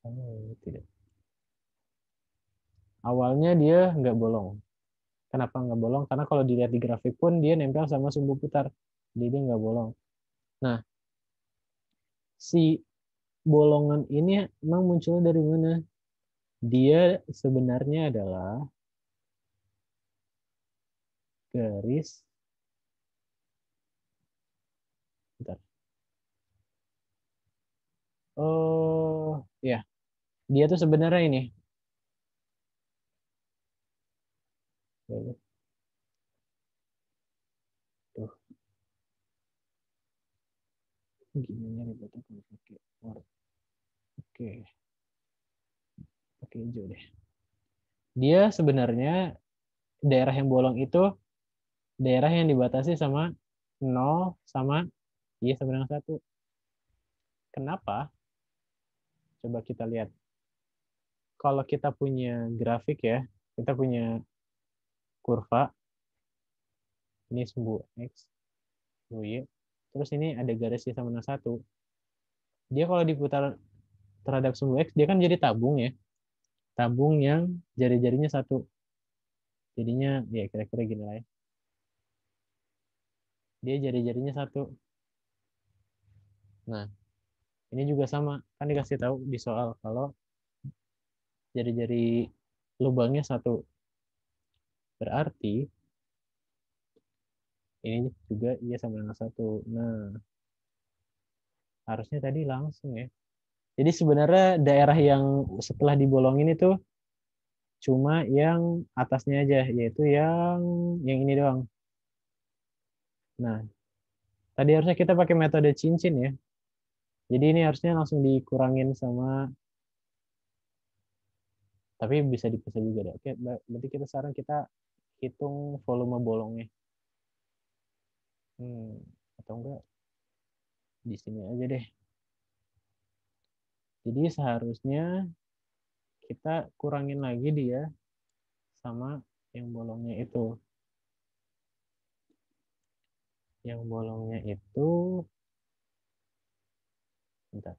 Oh, tidak. Awalnya dia nggak bolong. Kenapa nggak bolong? Karena kalau dilihat di grafik pun dia nempel sama sumbu putar. Jadi dia nggak bolong. Nah, si bolongan ini emang muncul dari mana? Dia sebenarnya adalah garis. Bentar. Oh, ya. Dia tuh sebenarnya ini. Tuh, gini ribet aku pakai Word. Oke, pakai hijau deh. Dia sebenarnya daerah yang bolong itu daerah yang dibatasi sama 0 sama y sama dengan 1. Kenapa? Coba kita lihat. Kalau kita punya grafik ya, kita punya kurva, ini sumbu X, sumbu Y, terus ini ada garis Y sama dengan 1. Dia kalau diputar terhadap sumbu X, dia kan jadi tabung ya. Tabung yang jari-jarinya 1. Jadinya ya kira-kira gini lah ya. Dia jari-jarinya 1. Nah, ini juga sama. Kan dikasih tahu di soal kalau jari-jari lubangnya 1. Berarti ini juga iya sama dengan 1. Nah, harusnya tadi langsung ya. Jadi sebenarnya daerah yang setelah dibolongin itu cuma yang atasnya aja, yaitu yang ini doang. Nah, tadi harusnya kita pakai metode cincin ya. Jadi ini harusnya langsung dikurangin sama, tapi bisa dipisah juga deh. Oke, berarti kita sekarang kita hitung volume bolongnya. Atau enggak di sini aja deh. Jadi seharusnya kita kurangin lagi dia sama yang bolongnya itu. Yang bolongnya itu, bentar.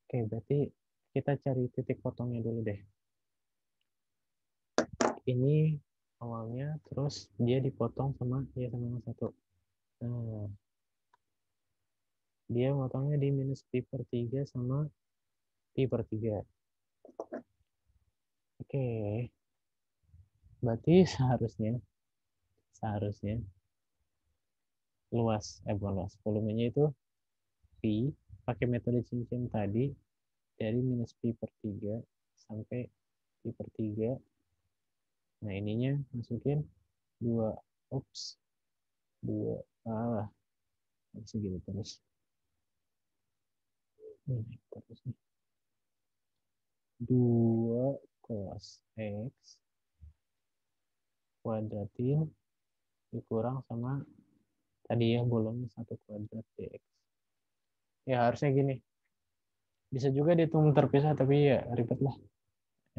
Oke, berarti kita cari titik potongnya dulu deh. Ini awalnya, terus dia dipotong sama ya sama yang satu. Nah, dia motongnya di minus pi per 3 sama pi per 3. Oke, berarti seharusnya bukan luas, volumenya itu pi, pakai metode cincin tadi, dari minus pi per 3 sampai pi per 3. Nah, ininya masukin 2, ups, 2, segitu terus. Terus nih. 2 cos X kuadratin dikurang sama tadi ya bolongnya 1 kuadrat dx. Ya harusnya gini. Bisa juga dihitung terpisah tapi ya ribet lah.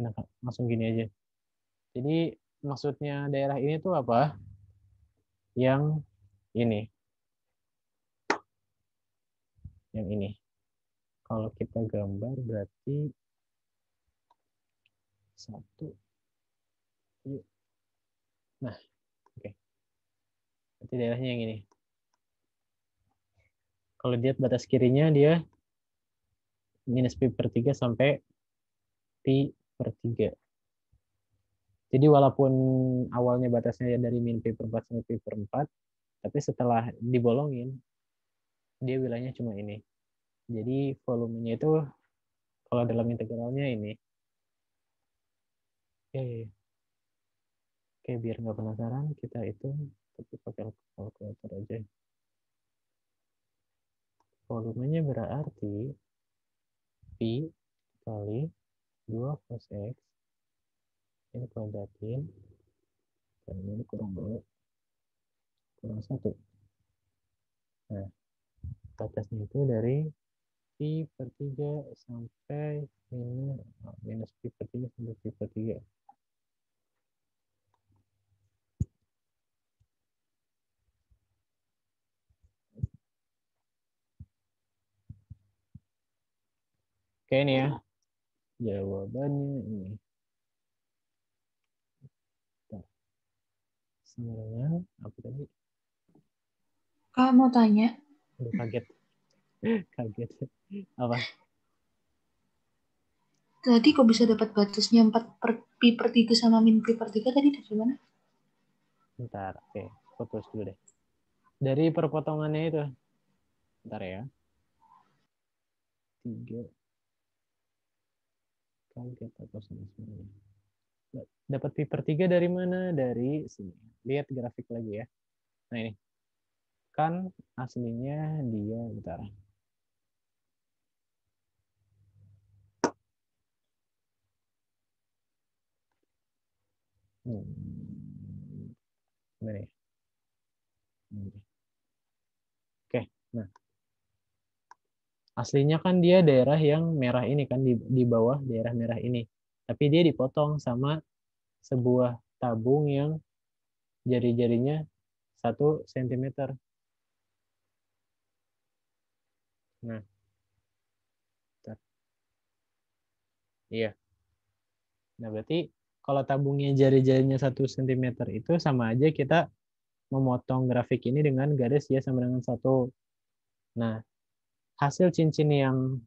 Enak langsung gini aja. Jadi maksudnya daerah ini tuh apa? Yang ini. Yang ini. Kalau kita gambar berarti 1. Nah, oke. Berarti daerahnya yang ini. Kalau lihat batas kirinya dia minus pi per 3 sampai pi per 3. Jadi walaupun awalnya batasnya dari min pi per 4 sampai pi per 4, tapi setelah dibolongin, dia wilayahnya cuma ini. Jadi volumenya itu kalau dalam integralnya ini. Oke, oke biar nggak penasaran, kita hitung tapi pakai kalkulator aja. Volumenya berarti pi kali 2 cos X ini kuadratin, dan ini kurang 2, kurang 1. Nah, batasnya itu dari pi per 3 sampai minus pi per 3 sampai pi per 3. Oke ini ya, jawabannya ini. Sebenarnya apa tadi? Kak mau tanya, Aduh, kaget. Kaget. Apa? tadi kok bisa dapat batasnya 4 per pi per 3 sama min pi per 3 tadi dari mana? Bentar, oke. Fokus dulu deh. Dari perpotongannya itu. Bentar ya. 3 kaget atau sama sebenarnya. Dapat pi per 3 dari mana? Dari sini. Lihat grafik lagi ya. Nah ini. Kan aslinya dia, bentar. Gimana ya? Oke, nah. Aslinya kan dia daerah yang merah ini kan, di bawah daerah merah ini. Tapi dia dipotong sama sebuah tabung yang jari-jarinya 1 cm. Nah, bentar. Iya. Nah, berarti kalau tabungnya jari-jarinya 1 cm itu sama aja kita memotong grafik ini dengan garis ya sama dengan 1. Nah, hasil cincin yang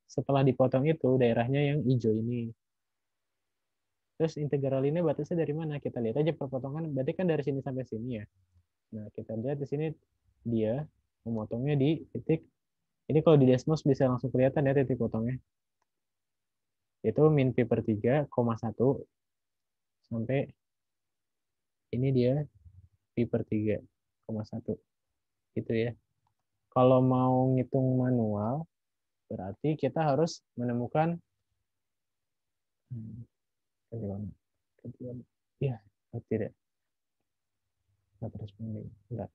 setelah dipotong itu daerahnya yang hijau ini. Terus integral ini batasnya dari mana? Kita lihat aja perpotongan, berarti kan dari sini sampai sini ya. Nah, kita lihat di sini dia memotongnya di titik. Ini kalau di Desmos bisa langsung kelihatan ya titik potongnya. Itu min pi per 3,1 sampai ini dia pi per 3,1. Gitu ya. Kalau mau ngitung manual, berarti kita harus menemukan ya, tidak. Enggak.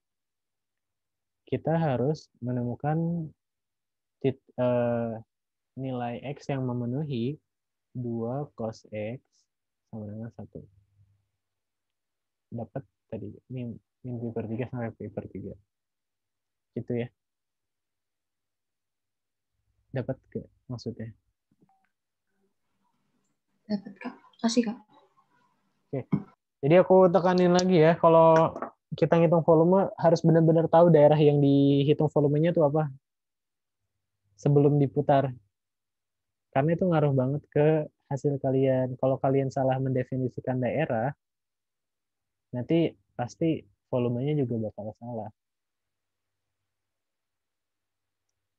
Kita harus menemukan nilai X yang memenuhi 2 cos X sama dengan 1. Dapat tadi min pi per 3 sampai pi per 3. Gitu ya. Dapat ke maksudnya? Dapat Kak. Kasih Kak. Oke. Jadi aku tekanin lagi ya, kalau kita ngitung volume harus benar-benar tahu daerah yang dihitung volumenya itu apa sebelum diputar. Karena itu ngaruh banget ke hasil kalian. Kalau kalian salah mendefinisikan daerah, nanti pasti volumenya juga bakal salah.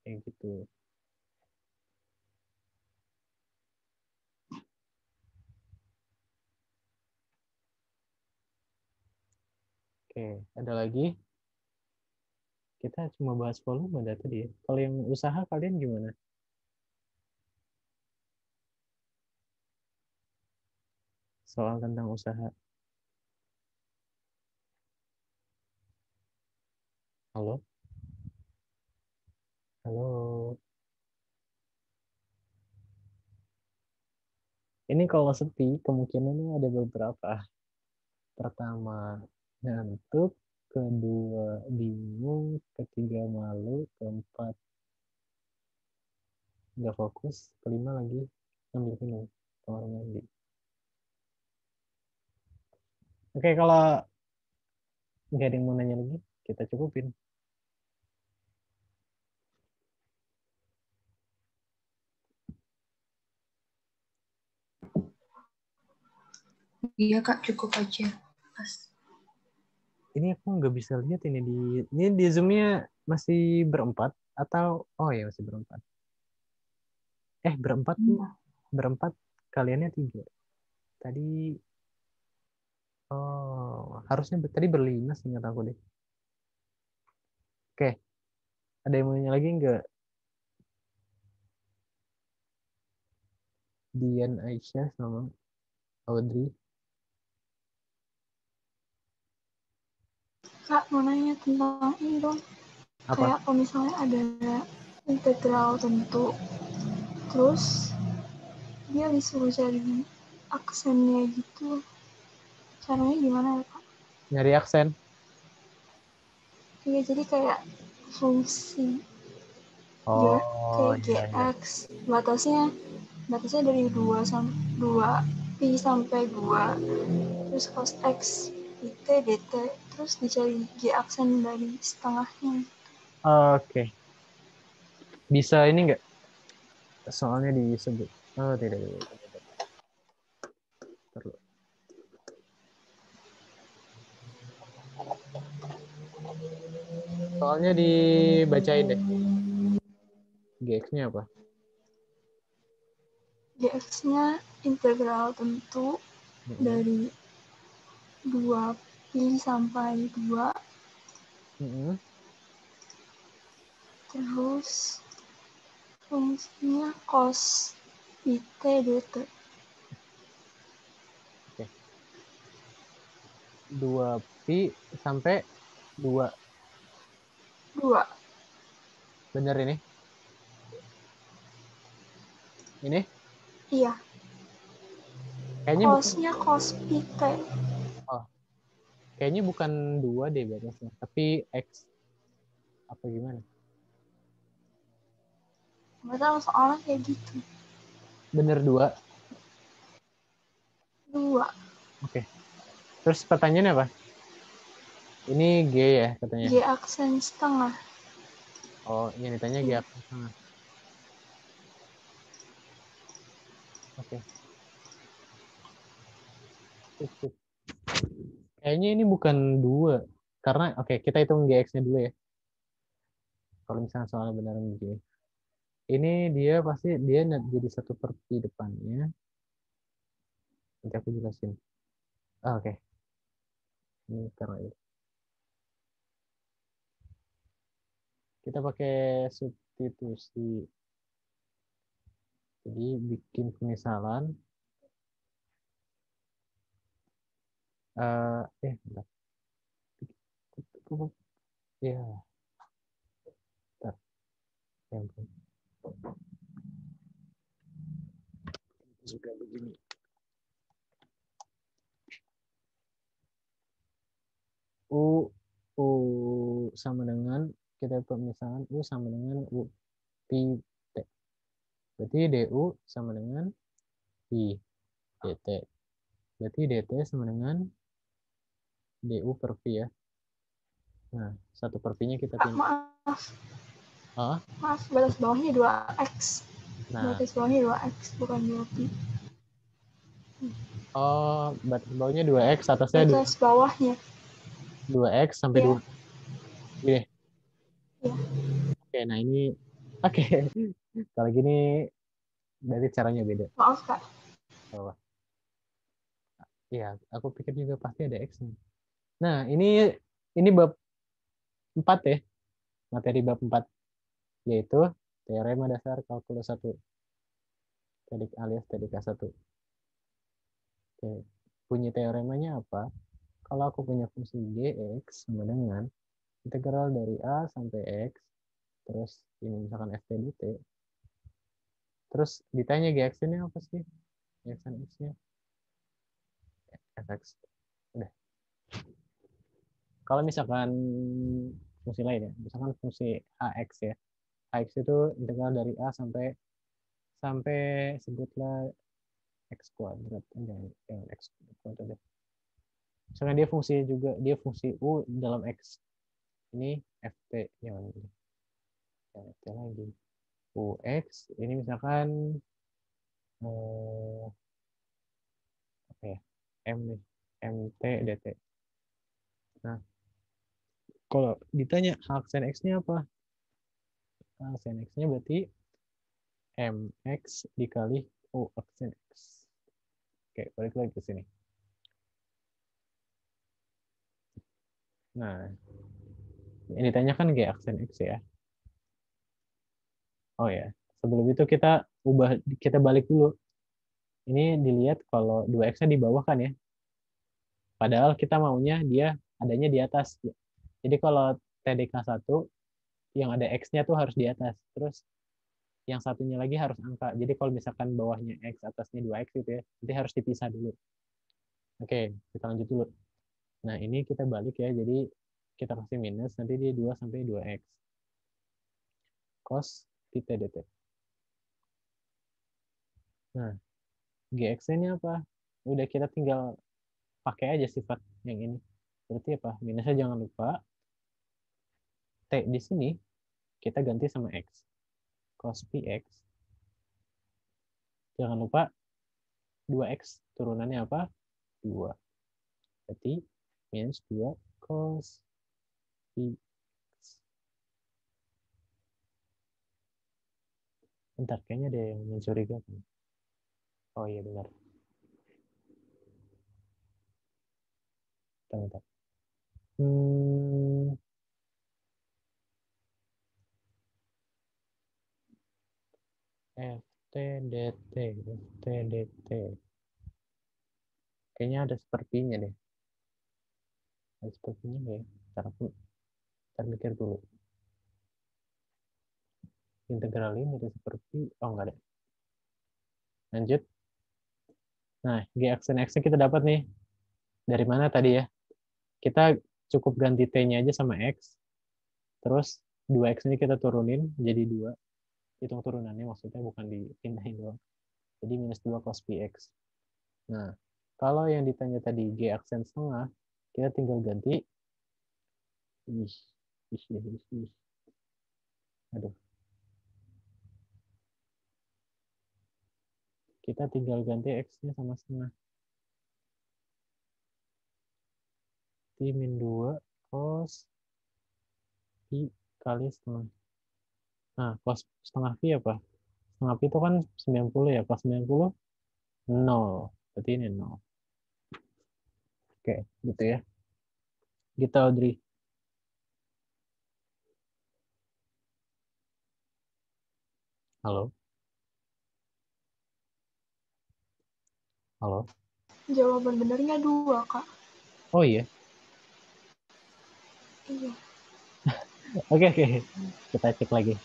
Kayak gitu. Oke, ada lagi? Kita cuma bahas volume dari tadi ya. Kalau yang usaha kalian gimana? Soal tentang usaha. Halo? Halo? Ini kalau sepi, kemungkinannya ada beberapa. Pertama, ngantuk. Kedua, bingung. Ketiga, malu. Keempat, nggak fokus. Kelima lagi, ambil minum. Kamar mandi. Oke, kalau nggak ada yang mau nanya lagi, kita cukupin. Iya Kak, cukup aja. Pas. Ini aku nggak bisa lihat ini di Zoom-nya masih berempat atau oh ya masih berempat. Berempat tuh berempat kaliannya tiga. Tadi harusnya tadi berlima seingat aku deh. Oke, ada yang mau nanya lagi nggak? Dian Aisyah sama Audrey. Kak, mau nanya tentang ini dong. Apa? Kayak kalau misalnya ada integral tentu, terus dia disuruh cari aksennya gitu. Caranya gimana ya Kak? Nyari aksen. Iya, jadi kayak fungsi Oh kayak iya iya. GX batasnya dari 2 sampai 2 pi sampai 2, terus cos X IT DT, terus dicari G aksen dari setengahnya. Oke. Bisa ini nggak? Soalnya disebut. Oh tidak, tidak, tidak. Perlu. Soalnya dibacain deh. GX-nya apa? GX-nya integral tentu Mm-mm. dari 2 pi sampai 2, Mm-mm. terus fungsinya cos IT DT. Oke. 2 pi sampai 2. 2. Bener ini? Ini? Iya, Kayaknya bukan. cosnya cos PT. Oh, kayaknya bukan 2 deh batasnya. Tapi X apa gimana? Nggak tahu soalnya kayak gitu. Bener 2. 2. Oke. Terus pertanyaannya apa? Ini G ya katanya. G aksen setengah. Oh, yang ditanya G Iya. apa? Oke. Sip, sip. Kayaknya ini bukan 2. Karena oke, kita hitung GX-nya dulu ya. Kalau misalnya soalnya beneran G. Ini dia pasti dia jadi 1/pi depannya. Nanti aku jelasin. Oke. Ini karena itu. Kita pakai substitusi. Jadi bikin pemisalan. Bentar. Ya, bentar. Ya ampun. Juga begini. U sama dengan kita pemisalan U sama dengan U pi T. Berarti DU sama dengan pi DT. Berarti DT sama dengan DU per V ya. Nah, 1 per V-nya kita Kak, pindah. maaf, batas bawahnya 2x. Nah, Batas bawahnya 2x, bukan 2pi. batas bawahnya 2x, atasnya Batas bawahnya. 2x sampai 2. Ya, Gini. ya. Oke, nah ini oke. Kalau gini berarti caranya beda. Maaf, Kak. Oh, ya, aku pikir juga pasti ada x-nya. Nah, ini bab 4 ya. Materi bab 4 yaitu teorema dasar kalkulus 1 alias TDK1. Oke. Punya teoremanya apa? Kalau aku punya fungsi gx sama dengan integral dari a sampai x, terus ini misalkan ft dt, terus ditanya gx ini apa sih? Gx x-nya fx. Udah. Kalau misalkan fungsi lain ya, misalkan fungsi hx ya. Hx itu integral dari a sampai sampai sebutlah x kuadrat, enggak yang x kuadrat. Misalkan dia fungsi u dalam x. Ini ft yang ft lagi. Ux ini misalkan apa ya? M nih, mt dt. Nah, kalau ditanya hak sin x-nya apa? Hak sin x-nya berarti mx dikali u sin x. Oke, balik lagi ke sini. Nah, ini ditanyakan g aksen x ya. Oh ya, sebelum itu kita balik dulu. Ini dilihat kalau 2x-nya di bawah kan ya. Padahal kita maunya dia adanya di atas. Jadi kalau TDK1 yang ada x-nya tuh harus di atas. Terus yang satunya lagi harus angka. Jadi kalau misalkan bawahnya x, atasnya 2x gitu ya, nanti harus dipisah dulu. Oke, kita lanjut dulu. Nah, ini kita balik ya. Jadi kita kasih minus, nanti dia 2 sampai 2x. Cos theta dt. Nah, gx ini apa? Udah kita tinggal pakai aja sifat yang ini. Berarti apa? Minusnya jangan lupa. T di sini kita ganti sama x. Cos px. Jangan lupa 2x turunannya apa? 2. Berarti minus 2 cos px. Bentar, kayaknya ada yang mencurigakan. Oh iya benar. Bentar. FT dt. Kayaknya ada sepertinya deh. Ada sepertinya nggak ya? Ntar mikir dulu. Integral ini ada seperti, oh nggak ada. Lanjut. Nah, G aksen X-nya kita dapat nih. Dari mana tadi ya? Kita cukup ganti T-nya aja sama X. Terus 2X ini kita turunin jadi 2. Hitung turunannya maksudnya bukan dipindahin doang. Jadi minus 2 cos px. Nah, kalau yang ditanya tadi G aksen setengah, kita tinggal ganti. Aduh. Kita tinggal ganti X-nya sama setengah. T min 2 cos pi kali setengah. Nah, cos setengah pi apa? Setengah pi itu kan 90 ya. Cos 90, 0. Berarti ini 0. Oke, gitu ya. Gitu, Audrey. Halo? Halo? Jawaban benernya 2, Kak. Oh iya? Iya. Oke. Kita cek lagi.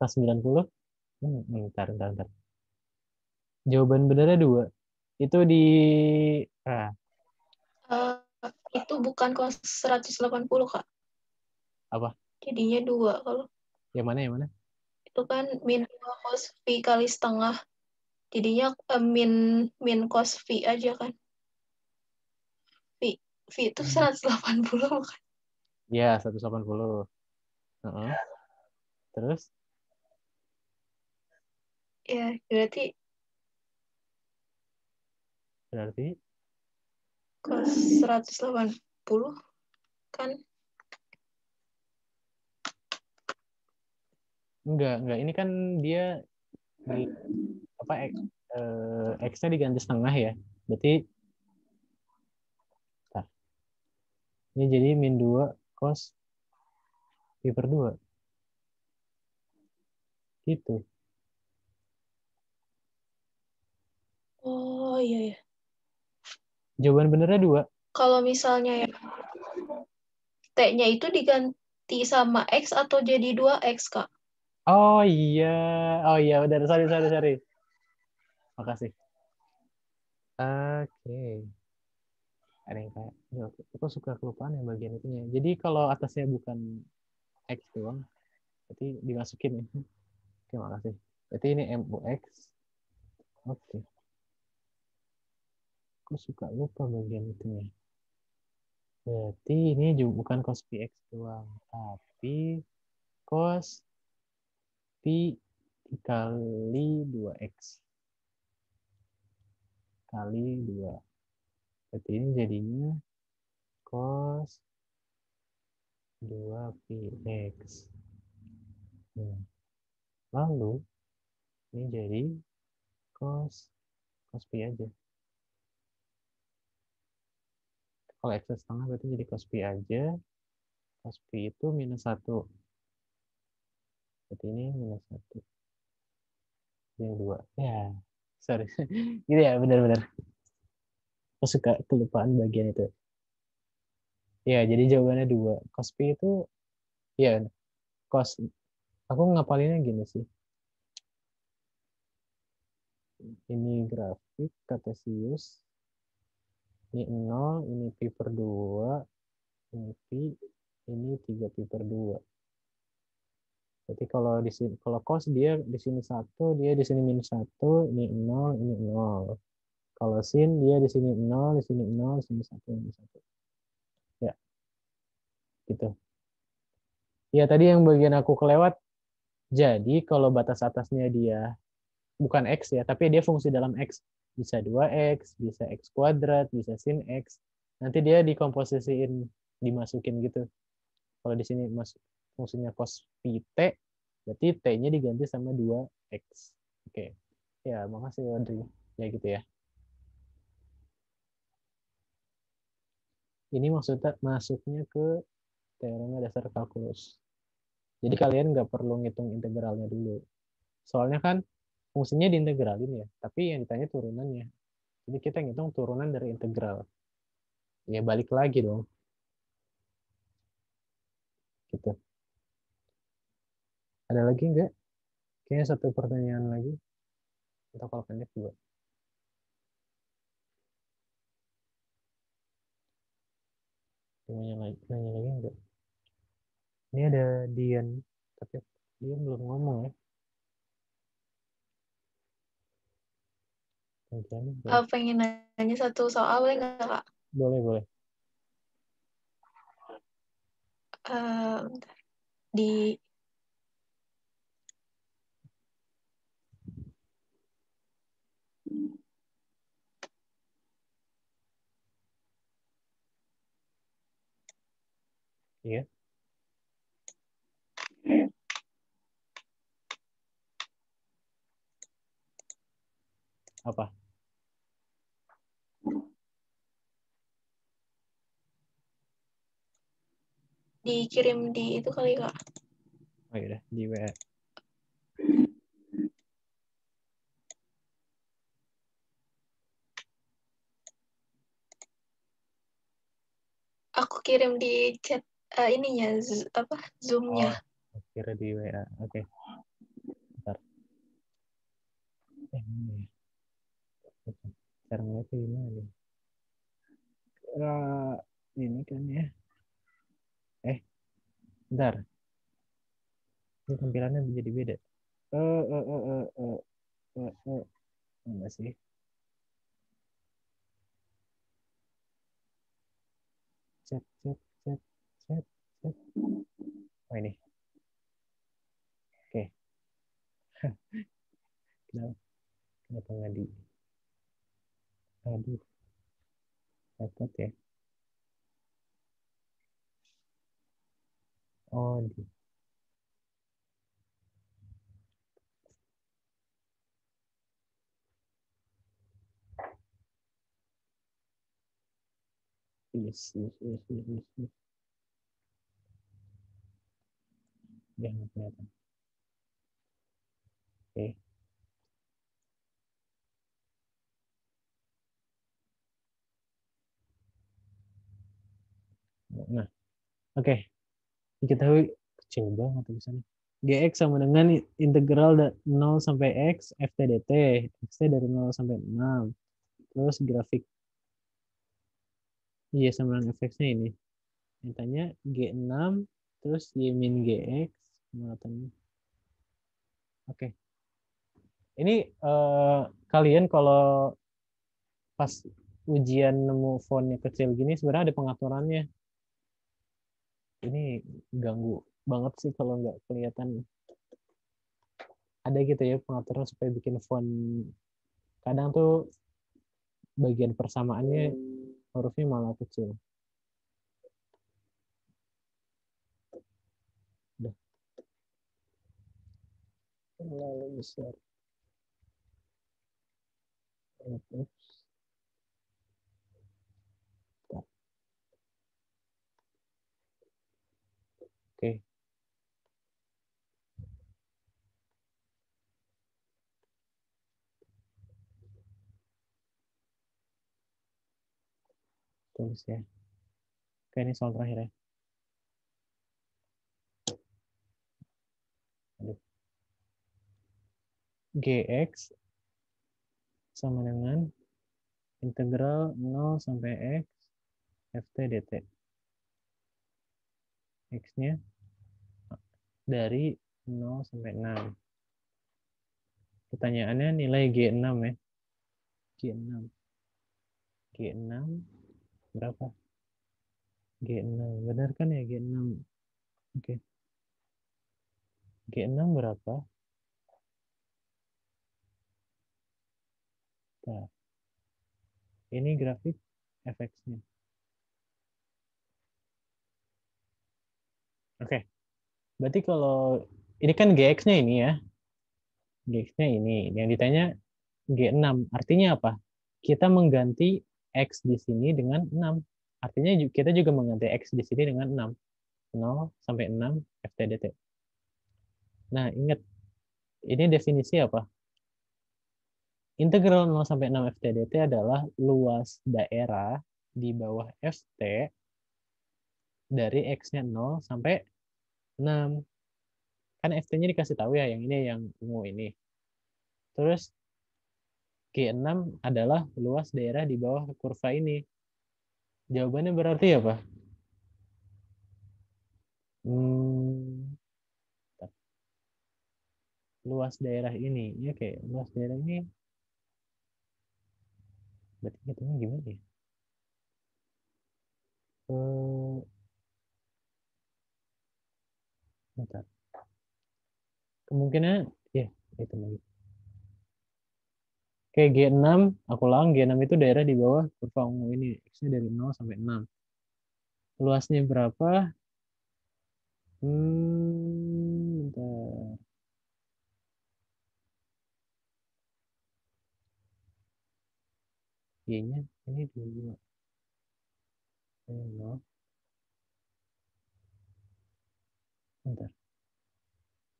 Cos 90? Bentar. Jawaban benernya 2. Itu di... Itu bukan cos 180, Kak. Apa? Jadinya 2 kalau. Yang mana? Itu kan min 2 cos V kali setengah. Jadinya min cos V aja kan. V itu 180 bukan? Ya, 180. Heeh. Terus? Ya, berarti Berarti? cos 180 kan? Enggak. Ini kan dia di apa X-nya diganti setengah ya. Berarti bentar. Ini jadi min 2 cos pi per 2. Gitu. Oh iya ya. Jawaban benernya 2. Kalau misalnya ya T-nya itu diganti sama X atau jadi 2X, Kak? Oh iya. Oh iya, udah. Sorry. Makasih. Oke. Ada yang kayak, ya, aku suka kelupaan yang bagian itunya. Jadi kalau atasnya bukan X doang, berarti dimasukin ya. Oke, makasih. Berarti ini MUX. Oke. Aku suka lupa bagian itunya. Berarti ini juga bukan cos PX doang, tapi cos pi dikali 2X kali 2. Berarti ini jadinya cos 2 pi X. Nah, lalu ini jadi cos pi aja. Kalau X setengah berarti jadi cos pi aja. Cos pi itu minus 1. Berarti ini minus 1. Ini 2. Ya, sorry. Gitu ya, benar-benar. Aku suka kelupaan bagian itu. Ya, jadi jawabannya 2. Cos pi itu, ya, cos. Aku ngapalinnya gini sih. Ini grafik Cartesius. Ini 0, ini pi per 2, ini pi, ini 3 pi per 2. Jadi kalau di sini, kalau cos dia di sini 1, dia di sini minus 1, ini 0, ini 0. Kalau sin dia di sini 0, di sini 0, di sini 1, minus 1. Ya, gitu. Ya, tadi yang bagian aku kelewat. Jadi kalau batas atasnya dia bukan X ya, tapi dia fungsi dalam X. Bisa 2X, bisa X kuadrat, bisa sin X. Nanti dia dikomposisiin, dimasukin gitu. Kalau di sini masuk fungsinya cos pi t, berarti t-nya diganti sama 2X. Oke. Ya, makasih Audrey. Ya gitu ya. Ini maksudnya masuknya ke teorema dasar kalkulus. Jadi kalian nggak perlu ngitung integralnya dulu. Soalnya kan fungsinya diintegralin ya, tapi yang ditanya turunannya. Jadi kita ngitung turunan dari integral. Ya balik lagi dong. Gitu. Ada lagi nggak? Kayaknya satu pertanyaan lagi. Atau kalau pendek juga. Nanya lagi nggak? Ini ada Dian, tapi dia belum ngomong ya. Pengen nanya satu soal, boleh nggak, Kak? Boleh. Bentar. Di Iya. Apa? dikirim di itu kali, Kak. Oh iya, di WA. Aku kirim di chat ininya, Zoom-nya. Oh, kira di WA. Oke. Bentar. Mana ya? Cara ngeliatnya gimana nih? Ini kan ya. Bentar. Ini tampilannya menjadi beda. Eh, eh, eh, eh, eh, Enggak sih. Cet, cet, cet, cet, cet. Oh ini. Oke. Kenapa, kenapa nggak di... Aduh, repot ya. Oh, di... Yes, yes, yes, yes, yes, yes. Ya, nggak kelihatan. Oke. Nah, oke. Diketahui kecil banget tulisannya. Gx sama dengan integral 0 sampai x ft dt. Xt dari 0 sampai 6. Terus grafik y sama dengan fx-nya ini. Mintanya G6 terus Y min GX. Oke. Ini kalian kalau pas ujian nemu fontnya kecil gini sebenarnya ada pengaturannya. Ini ganggu banget sih kalau nggak kelihatan. Ada gitu ya pengaturan supaya bikin font. Kadang tuh bagian persamaannya hurufnya malah kecil. Udah. Terlalu besar. Oops. Oke. Tulis ya. Oke, ini soal terakhir ya. Aduh. Gx sama dengan integral 0 sampai x ft dt. X-nya dari 0 sampai 6. Pertanyaannya nilai G6 ya. G6. G6 berapa? G6. Benar kan ya G6? Oke. G6 berapa? Nah, ini grafik fx-nya. Oke. Berarti kalau ini kan Gx-nya ini ya. Gx-nya ini. Yang ditanya G6. Artinya apa? Kita mengganti X di sini dengan 6. Artinya kita juga mengganti X di sini dengan 6. 0 sampai 6 FTDT. Nah, ingat. Ini definisi apa? Integral 0 sampai 6 FTDT adalah luas daerah di bawah FT dari X-nya 0 sampai 6. Kan FT-nya dikasih tahu ya, yang ini yang ungu ini. Terus G6 adalah luas daerah di bawah kurva ini. Jawabannya berarti apa? Hmm, luas daerah ini. Ya kayak luas daerah ini. Berarti hitungnya gimana ya? Bentar. Kemungkinan, ya itu lagi. Oke, G6, aku ulang, G6 itu daerah di bawah kurva ungu ini. X-nya dari 0 sampai 6. Luasnya berapa? Bentar. Y-nya ini 25. 0. Bentar.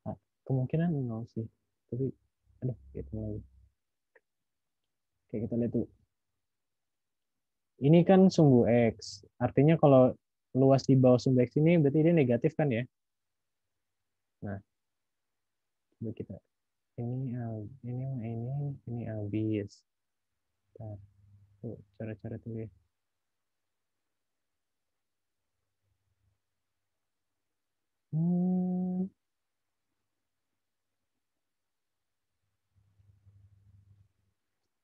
Ah, kemungkinan 0 sih. Tapi, aduh, itu lagi. Oke, kita lihat dulu. Ini kan sumbu X. Artinya kalau luas di bawah sumbu X ini berarti dia negatif kan ya? Nah, coba kita. Ini habis. Nah, tuh, cara-cara tulis. Hmm,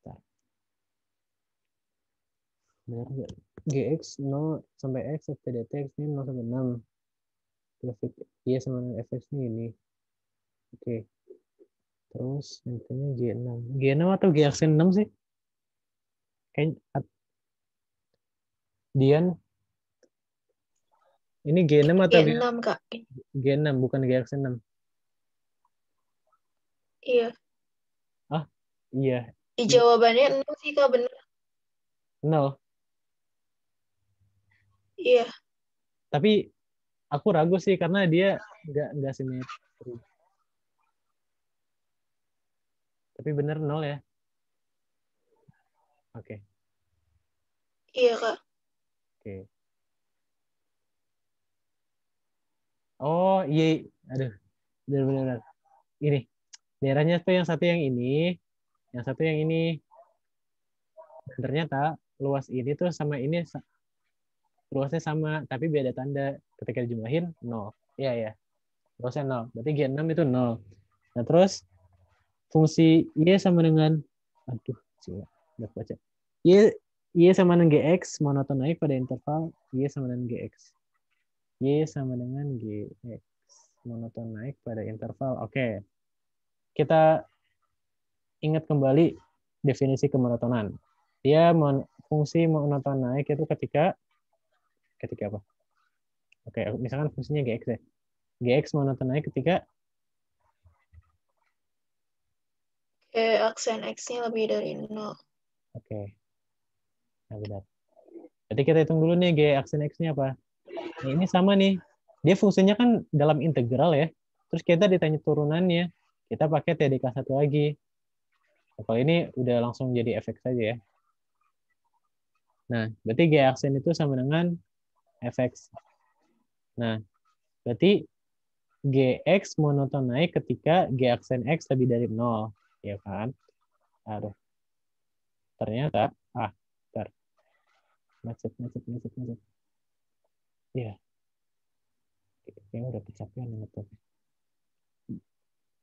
bentar. Benar nggak? Gx 0 sampai X, ft dt X ini 0 sampai 6. Grafik Y sama dengan fx ini ini. Oke. Terus intinya G6. G6 atau G aksen 6 sih? Kayak Dian, ini G6 atau G6, Kak. G6 bukan G aksen 6. Iya. Ah, iya. Di jawabannya 0 sih, Kak, bener. 0. Iya. Tapi aku ragu sih karena dia nggak simetri. Tapi bener 0 ya. Oke. Iya, Kak. Oke. Oh, iya. Aduh, benar-benar. Ini daerahnya tuh yang satu yang ini, yang satu yang ini. Dan ternyata luas ini tuh sama ini luasnya sama, tapi beda tanda. Ketika dijumlahin 0. Iya, ya. Luasnya 0. Berarti G6 itu 0. Nah, terus fungsi Y sama dengan, aduh, coba udah baca. Y sama dengan GX monoton naik pada interval Y sama dengan GX. Y sama dengan GX monoton naik pada interval. Oke. Kita ingat kembali definisi kemonotonan. Dia fungsi monoton naik itu ketika apa? Oke, misalkan fungsinya GX ya. GX monoton naik ketika Aksen X-nya lebih dari 0. oke. Nah, benar. Jadi kita hitung dulu nih G aksen X-nya apa? Nah, ini sama nih. Dia fungsinya kan dalam integral ya. Terus kita ditanya turunannya. Kita pakai TDK1 lagi. Nah, kalau ini udah langsung jadi fx saja ya. Nah, berarti G aksen itu sama dengan fx. Nah, berarti Gx monoton naik ketika G aksen X lebih dari 0. Ya kan? Aduh. Ternyata, bentar. Macet. Iya. Kayaknya udah kecapean ngetok.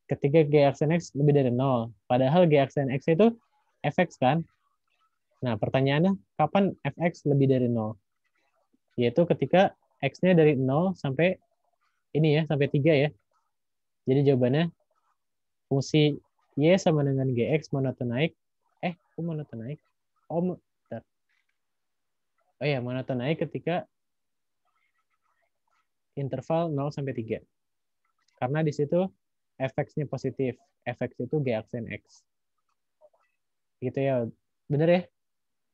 Ketika G aksen X lebih dari 0. Padahal G aksen X itu fx kan? Nah, pertanyaannya, kapan fx lebih dari 0? Yaitu ketika x-nya dari 0 sampai ini ya, sampai 3 ya. Jadi jawabannya fungsi y sama dengan gx monoton naik. Kok monoton naik? Bentar. Oh ya, monoton naik ketika interval 0 sampai 3. Karena di situ fx-nya positif. Fx itu g aksen x. Gitu ya. Bener ya?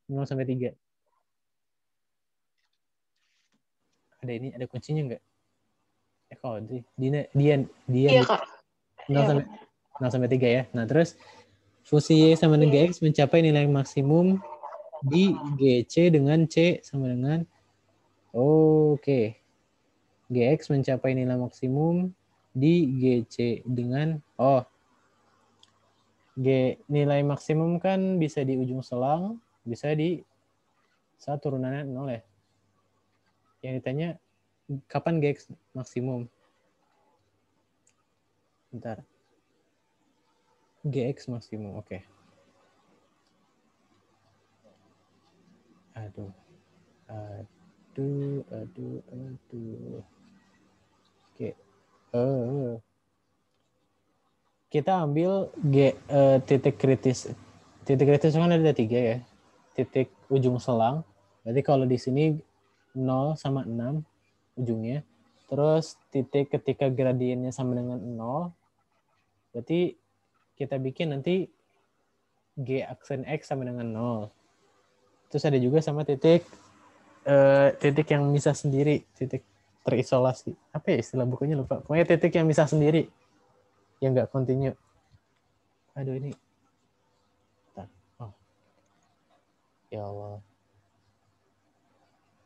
0 sampai 3. Ada kuncinya nggak? Kalau Dian Iya, Kak. 0 Iya, sampai bener. 0 sampai 3 ya. Nah, terus fungsi Y sama dengan Iya. GX mencapai nilai maksimum di GC dengan C sama dengan GX mencapai nilai maksimum di GC dengan nilai maksimum kan bisa di ujung selang, bisa di saat turunannya 0 ya. Yang ditanya kapan GX maksimum? Bentar. GX maksimum, oke. Aduh. Oke. Kita ambil titik kritis. Titik kritis kan ada 3 ya. Titik ujung selang. Berarti kalau di sini 0 sama 6 ujungnya. Terus titik ketika gradiennya sama dengan 0. Berarti kita bikin nanti G aksen X sama dengan 0. Terus ada juga sama titik yang misah sendiri. Titik terisolasi. Apa ya istilah bukunya lupa. Pokoknya titik yang misah sendiri. Yang nggak continue. Aduh ini. Ya Allah.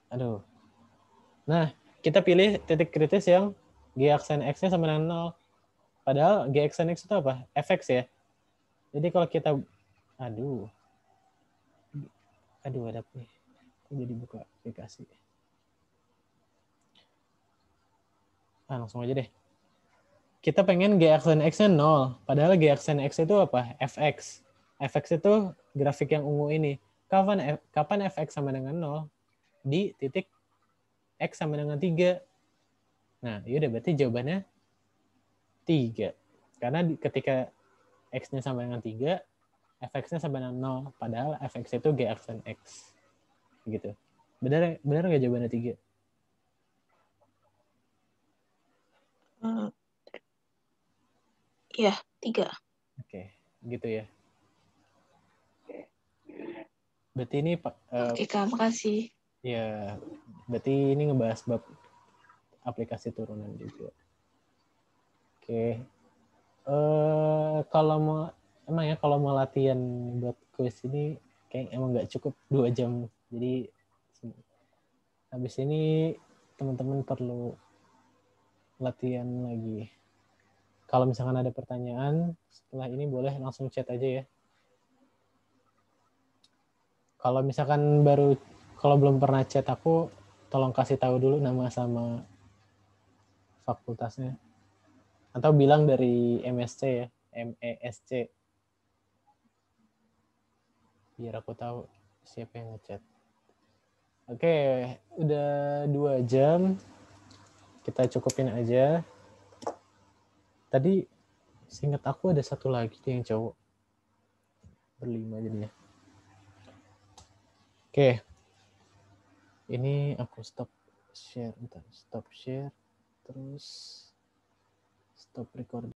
Aduh. Nah, kita pilih titik kritis yang G aksen X-nya sama dengan 0. Padahal G aksen X itu apa? Fx ya. Jadi kalau kita aduh ada apa nih? Kok jadi buka aplikasi? Langsung aja deh. Kita pengen G aksen X-nya 0. Padahal G aksen X itu apa? Fx. Fx itu grafik yang ungu ini. kapan fx sama dengan 0? Di titik x sama dengan 3. Nah, yaudah berarti jawabannya 3. Karena ketika x-nya sama dengan 3, fx-nya sama dengan 0. Padahal fx itu gx dan x. Gitu. Benar nggak jawabannya 3? Iya, 3. Oke, gitu ya. Berarti ini Oke, Kak, makasih. ya, berarti ini ngebahas bab aplikasi turunan juga. Oke. Kalau mau latihan buat kuis ini kayak emang nggak cukup 2 jam. Jadi habis ini teman-teman perlu latihan lagi. Kalau misalkan ada pertanyaan setelah ini boleh langsung chat aja ya. Kalau misalkan kalau belum pernah chat aku, tolong kasih tahu dulu nama sama fakultasnya. Atau bilang dari MSC ya, MESC. Biar aku tahu siapa yang ngechat. Oke, udah 2 jam. Kita cukupin aja. Tadi seingat aku ada satu lagi yang cowok. Berlima jadinya. Oke. Ini aku stop share. Terus stop recording.